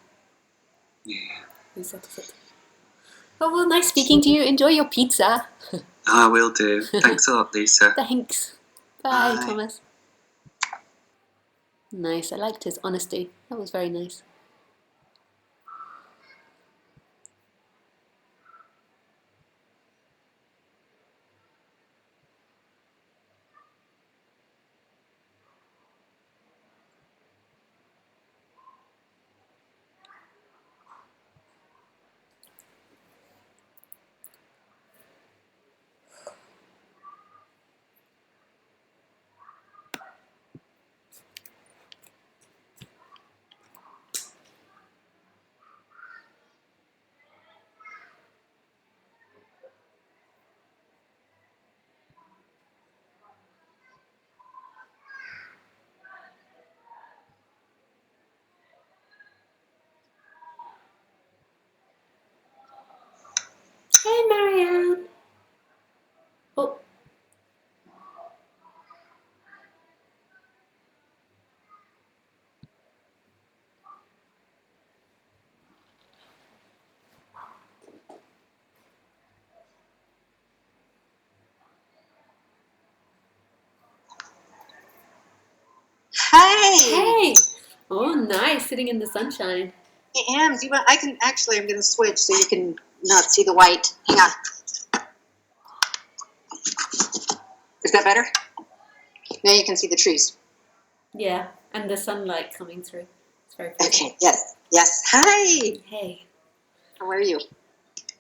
Yeah. Oh, well, nice speaking to you. Enjoy your pizza. I will do. Thanks a lot, Lisa. Thanks. Bye, Bye. Thomas. Nice. I liked his honesty. That was very nice. Hey, Marianne. Oh. Hey! Hey. Oh, nice. Sitting in the sunshine. I am. Do you want, I'm going to switch so you can not see the white. Hang on. Is that better? Now you can see the trees. Yeah, and the sunlight coming through. It's very pretty. Okay, yes. Yes. Hi! Hey. How are you?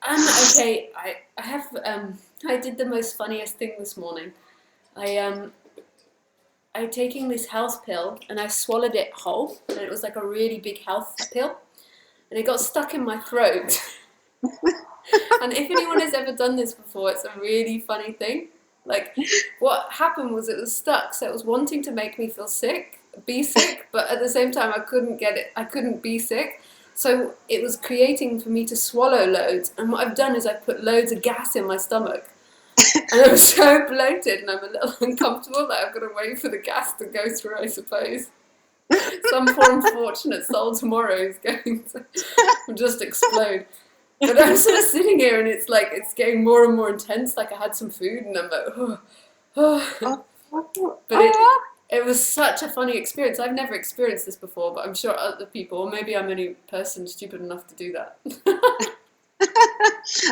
I'm okay. I have I did the most funniest thing this morning. I taking this health pill and I swallowed it whole, and it was like a really big health pill, and it got stuck in my throat. And if anyone has ever done this before, it's a really funny thing. Like, what happened was it was stuck, so it was wanting to make me feel sick, be sick, but at the same time I couldn't get it, I couldn't be sick. So it was creating for me to swallow loads, and what I've done is I've put loads of gas in my stomach. And I'm so bloated and I'm a little uncomfortable that I've got to wait for the gas to go through, I suppose. Some poor unfortunate soul tomorrow is going to just explode. But I'm sort of sitting here and it's like, it's getting more and more intense, like I had some food and I'm like, oh. But it was such a funny experience. I've never experienced this before, but I'm sure other people, or maybe I'm any person stupid enough to do that.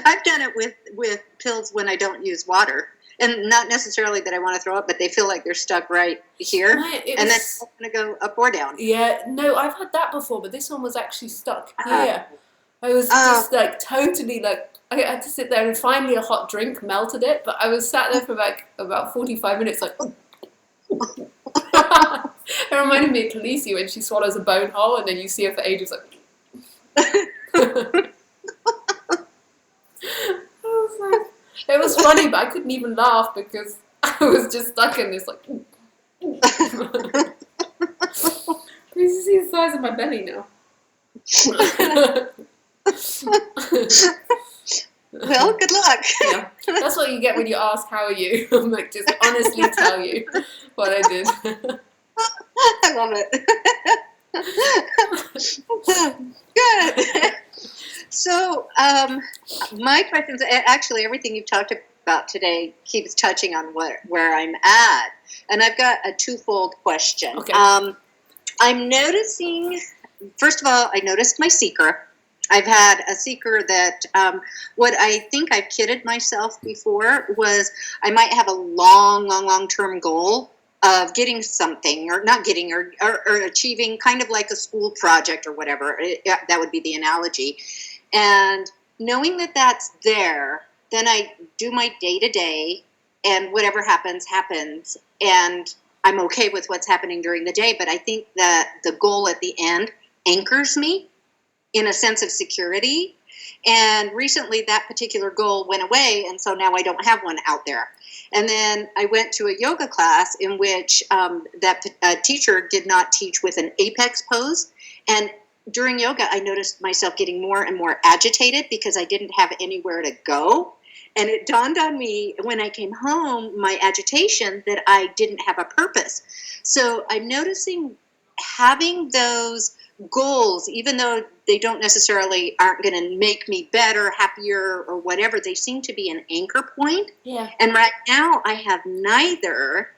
I've done it with pills when I don't use water. And not necessarily that I want to throw up, but they feel like they're stuck right here. And then it's going to go up or down. Yeah, no, I've had that before, but this one was actually stuck here. I was just like totally like, I had to sit there and finally a hot drink melted it, but I was sat there for about 45 minutes like, it reminded me of Khaleesi when she swallows a bone whole and then you see her for ages like, it was funny, but I couldn't even laugh because I was just stuck in this like. Please see the size of my belly now. Well, good luck. Yeah, that's what you get when you ask, "How are you?" I'm like, just honestly tell you what I did. I love it. Good. So, my questions, actually, everything you've talked about today keeps touching on where I'm at. And I've got a twofold question. Okay. I'm noticing, first of all, I noticed my seeker. I've had a seeker that, what I think I've kidded myself before was I might have a long-term goal of getting something, or not getting, or achieving, kind of like a school project or whatever. That would be the analogy. And knowing that that's there, then I do my day-to-day, and whatever happens, happens. And I'm okay with what's happening during the day, but I think that the goal at the end anchors me in a sense of security. And recently that particular goal went away, and so now I don't have one out there. And then I went to a yoga class in which that teacher did not teach with an apex pose. And during yoga, I noticed myself getting more and more agitated because I didn't have anywhere to go. And it dawned on me when I came home, my agitation, that I didn't have a purpose. So I'm noticing having those goals, even though they don't necessarily aren't going to make me better, happier, or whatever, they seem to be an anchor point. Yeah. And right now I have neither.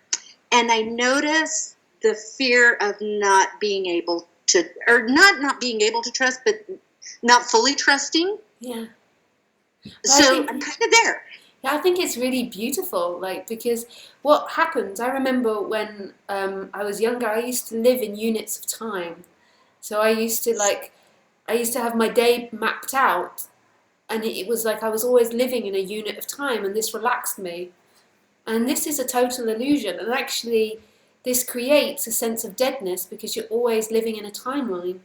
And I notice the fear of not being able to, or not being able to trust, but not fully trusting. Yeah. So I'm kind of there. Yeah, I think it's really beautiful, like, because what happens, I remember when I was younger, I used to live in units of time. So I used to have my day mapped out, and it was like I was always living in a unit of time, and this relaxed me. And this is a total illusion, and actually this creates a sense of deadness because you're always living in a timeline.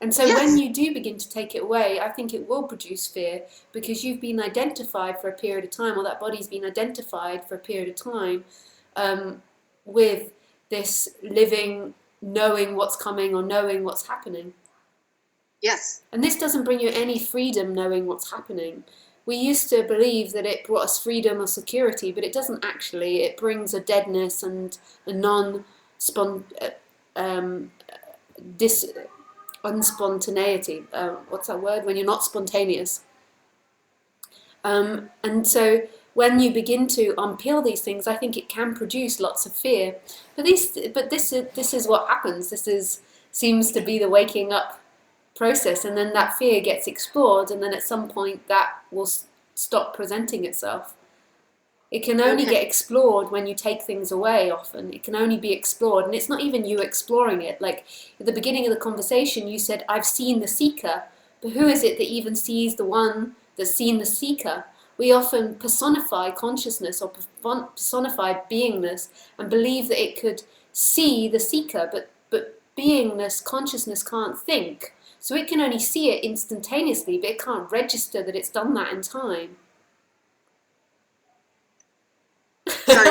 And so when you do begin to take it away, I think it will produce fear because you've been identified for a period of time, or that body's been identified for a period of time with this living, knowing what's coming or knowing what's happening. Yes. And this doesn't bring you any freedom knowing what's happening. We used to believe that it brought us freedom or security, but it doesn't actually. It brings a deadness and a unspontaneity. What's that word? When you're not spontaneous. And so when you begin to unpeel these things, I think it can produce lots of fear. But this is what happens. Seems to be the waking up process, and then that fear gets explored, and then at some point that will stop presenting itself. It can only get explored when you take things away. Often it can only be explored, and it's not even you exploring it. Like at the beginning of the conversation, you said, I've seen the seeker, but who is it that even sees the one that's seen the seeker? We often personify consciousness or personify beingness and believe that it could see the seeker, but beingness, consciousness can't think. So it can only see it instantaneously, but it can't register that it's done that in time. Sorry,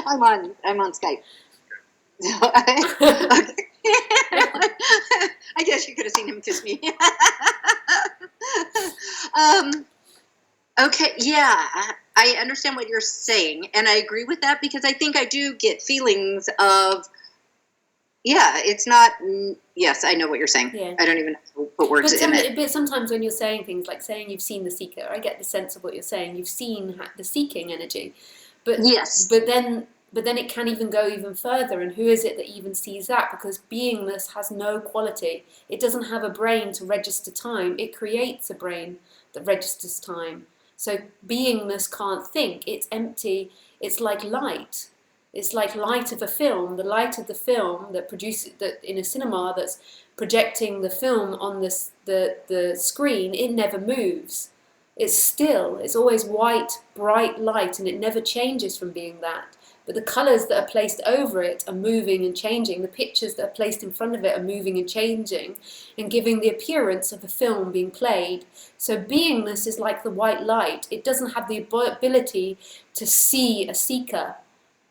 I'm on Skype. I guess you could have seen him kiss me. Okay, yeah, I understand what you're saying, and I agree with that because I think I do get feelings of, it's not. Yes, I know what you're saying. Yeah. I don't even put words in it. But sometimes when you're saying things like saying you've seen the seeker, I get the sense of what you're saying. You've seen the seeking energy, but yes, but then it can even go even further. And who is it that even sees that? Because beingness has no quality. It doesn't have a brain to register time. It creates a brain that registers time. So beingness can't think. It's empty. It's like light. It's like light of a film. The light of the film that produces that in a cinema that's projecting the film on the screen. It never moves. It's still. It's always white, bright light, and it never changes from being that. But the colours that are placed over it are moving and changing. The pictures that are placed in front of it are moving and changing and giving the appearance of a film being played. So beingness is like the white light. It doesn't have the ability to see a seeker.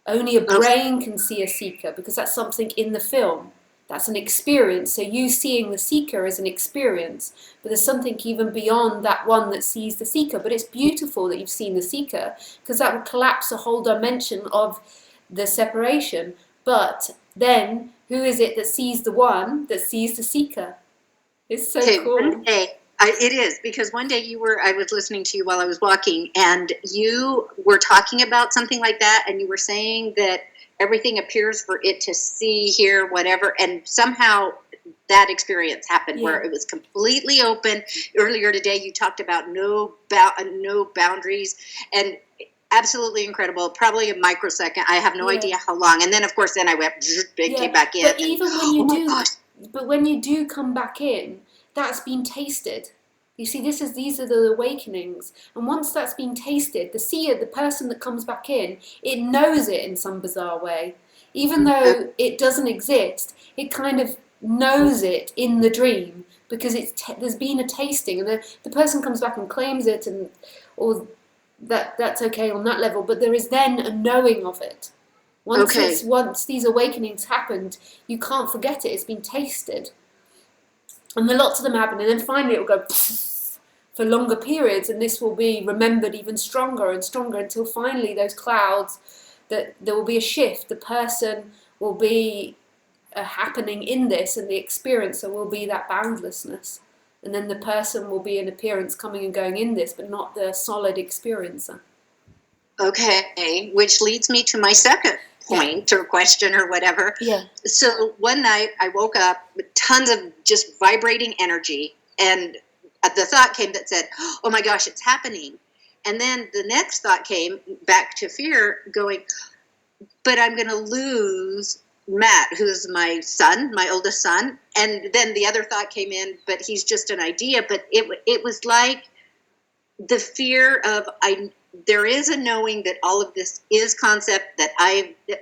Only a brain can see a seeker because that's something in the film. That's an experience. So you seeing the seeker is an experience. But there's something even beyond that one that sees the seeker. But it's beautiful that you've seen the seeker because that would collapse a whole dimension of the separation. But then who is it that sees the one that sees the seeker? It's so cool. One day, it is, because one day I was listening to you while I was walking, and you were talking about something like that, and you were saying that everything appears for it to see, hear, whatever, and somehow that experience happened where it was completely open. Earlier today, you talked about no boundaries, and absolutely incredible. Probably a microsecond. I have no idea how long. And then, of course, I went, came back in. But even when you do come back in, that's been tasted. You see, these are the awakenings. And once that's been tasted, the seer, the person that comes back in, it knows it in some bizarre way. Even though it doesn't exist, it kind of knows it in the dream because there's been a tasting, and the person comes back and claims it, or that's okay on that level. But there is then a knowing of it. Once these awakenings happened, you can't forget it. It's been tasted. And lots of them happen, and then finally it will go for longer periods, and this will be remembered even stronger and stronger until finally those clouds, that there will be a shift. The person will be happening in this, and the experiencer will be that boundlessness. And then the person will be an appearance coming and going in this, but not the solid experiencer. Okay, which leads me to my second point or question or whatever. Yeah. So one night I woke up with tons of just vibrating energy, and the thought came that said, oh my gosh, it's happening. And then the next thought came back to fear, going, but I'm going to lose Matt, who's my son, my oldest son. And then the other thought came in, but he's just an idea. But it was like the fear of, there is a knowing that all of this is concept,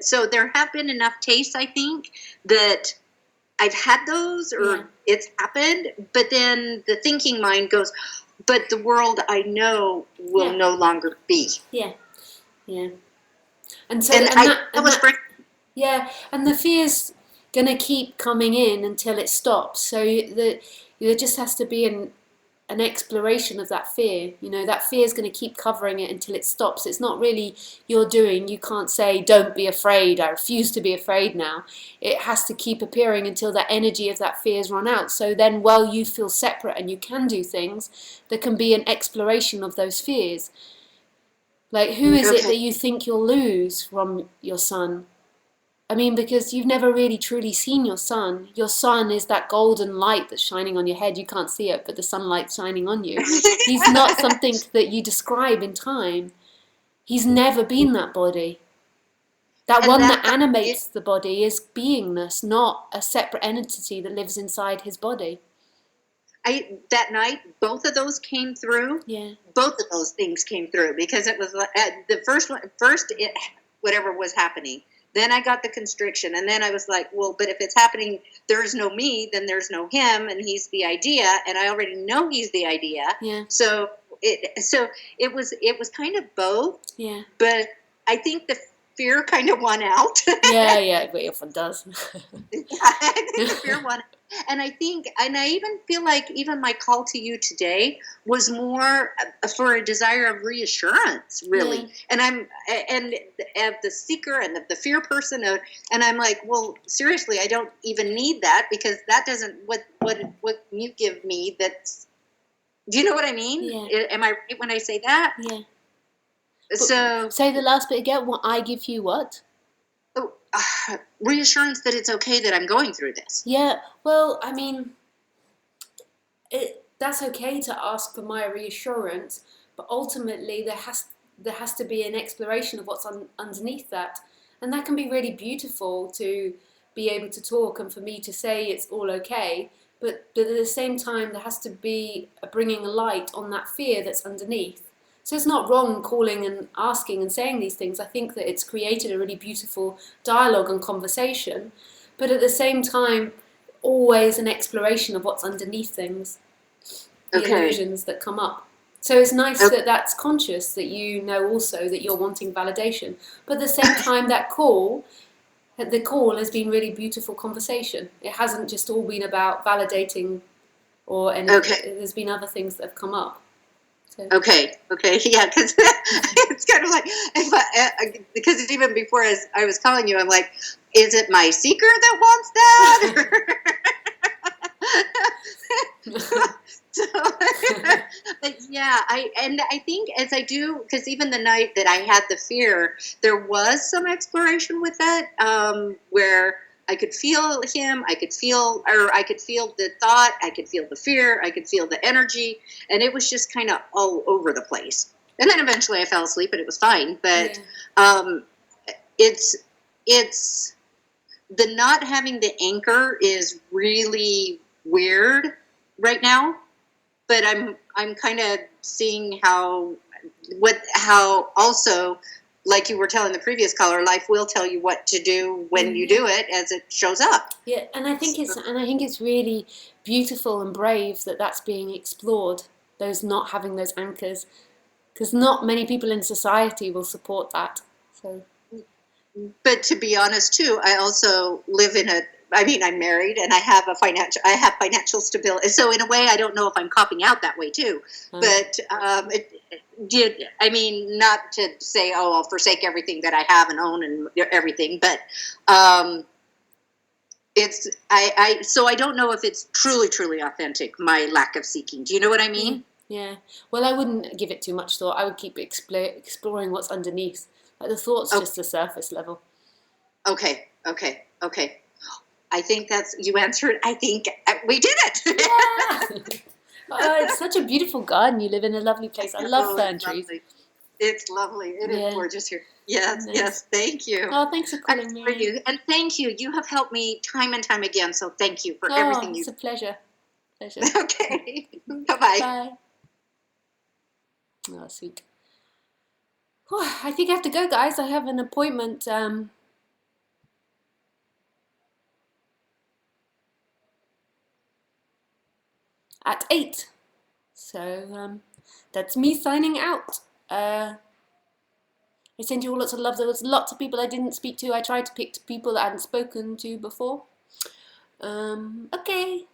so there have been enough tastes, I think, that I've had those, or it's happened, but then the thinking mind goes, but the world I know will no longer be. Yeah. And so, and the fear's gonna keep coming in until it stops. So there just has to be an exploration of that fear. That fear is going to keep covering it until it stops. It's not really your doing. You can't say, don't be afraid, I refuse to be afraid now. It has to keep appearing until that energy of that fear is run out. So then, while you feel separate and you can do things, there can be an exploration of those fears. Like, who is it that you think you'll lose from your son? I mean, because you've never really truly seen your son. Your son is that golden light that's shining on your head. You can't see it, but the sunlight's shining on you. He's not something that you describe in time. He's never been that body. That one that animates the body is beingness, not a separate entity that lives inside his body. That night, both of those came through. Yeah. Both of those things came through, because it was the first one. Whatever was happening. Then I got the constriction, and then I was like, well, but if it's happening, there's no me, then there's no him, and he's the idea, and I already know he's the idea. Yeah. So it was kind of both. Yeah. But I think the fear kind of won out. Yeah, it often does. I think the fear won. And I even feel like even my call to you today was more for a desire of reassurance, really. Yeah. And of the seeker and of the fear person, and I'm like, well, seriously, I don't even need that, because that doesn't what you give me. That's, do you know what I mean? Yeah. Am I right when I say that? Yeah. So say the last bit again. What I give you? What? Reassurance that it's okay that I'm going through this. Yeah, well, I mean, that's okay to ask for my reassurance, but ultimately there has to be an exploration of what's underneath that, and that can be really beautiful to be able to talk and for me to say it's all okay, but at the same time there has to be a bringing a light on that fear that's underneath. So it's not wrong calling and asking and saying these things. I think that it's created a really beautiful dialogue and conversation, but at the same time, always an exploration of what's underneath things, the illusions that come up. So it's nice that that's conscious, that you know also that you're wanting validation. But at the same time, the call has been really beautiful conversation. It hasn't just all been about validating or anything. There's been other things that have come up. So. Okay, yeah, because it's kind of like, because even before I was calling you, I'm like, is it my seeker that wants that? But yeah, I think as I do, because even the night that I had the fear, there was some exploration with that, where I could feel him, I could feel the thought, I could feel the fear, I could feel the energy, and it was just kind of all over the place. And then eventually I fell asleep and it was fine, but it's the not having the anchor is really weird right now, but I'm kind of seeing how also, like you were telling the previous caller, life will tell you what to do when you do it as it shows up. Yeah, and I think it's really beautiful and brave that that's being explored. Those not having those anchors, because not many people in society will support that. So, but to be honest, too, I also live in I mean, I'm married and I have financial stability. So in a way, I don't know if I'm copping out that way too. But I mean, not to say, oh, I'll forsake everything that I have and own and everything, but so I don't know if it's truly authentic, my lack of seeking. Do you know what I mean? Yeah. Well, I wouldn't give it too much thought. I would keep exploring what's underneath. Like the thought's just the surface level. Okay. I think you answered. I think we did it. Yeah. Oh, it's such a beautiful garden. You live in a lovely place. I love fern trees. Lovely. It's lovely. It is gorgeous here. Yes, Nice. yes. Thank you. Oh, thanks for calling me. And thank you. You have helped me time and time again. So thank you for everything you. It's a pleasure. Okay. Bye-bye. Bye. Oh, sweet. I think I have to go, guys. I have an appointment. At 8. So that's me signing out. I send you all lots of love. There was lots of people I didn't speak to. I tried to pick people that I hadn't spoken to before. Okay.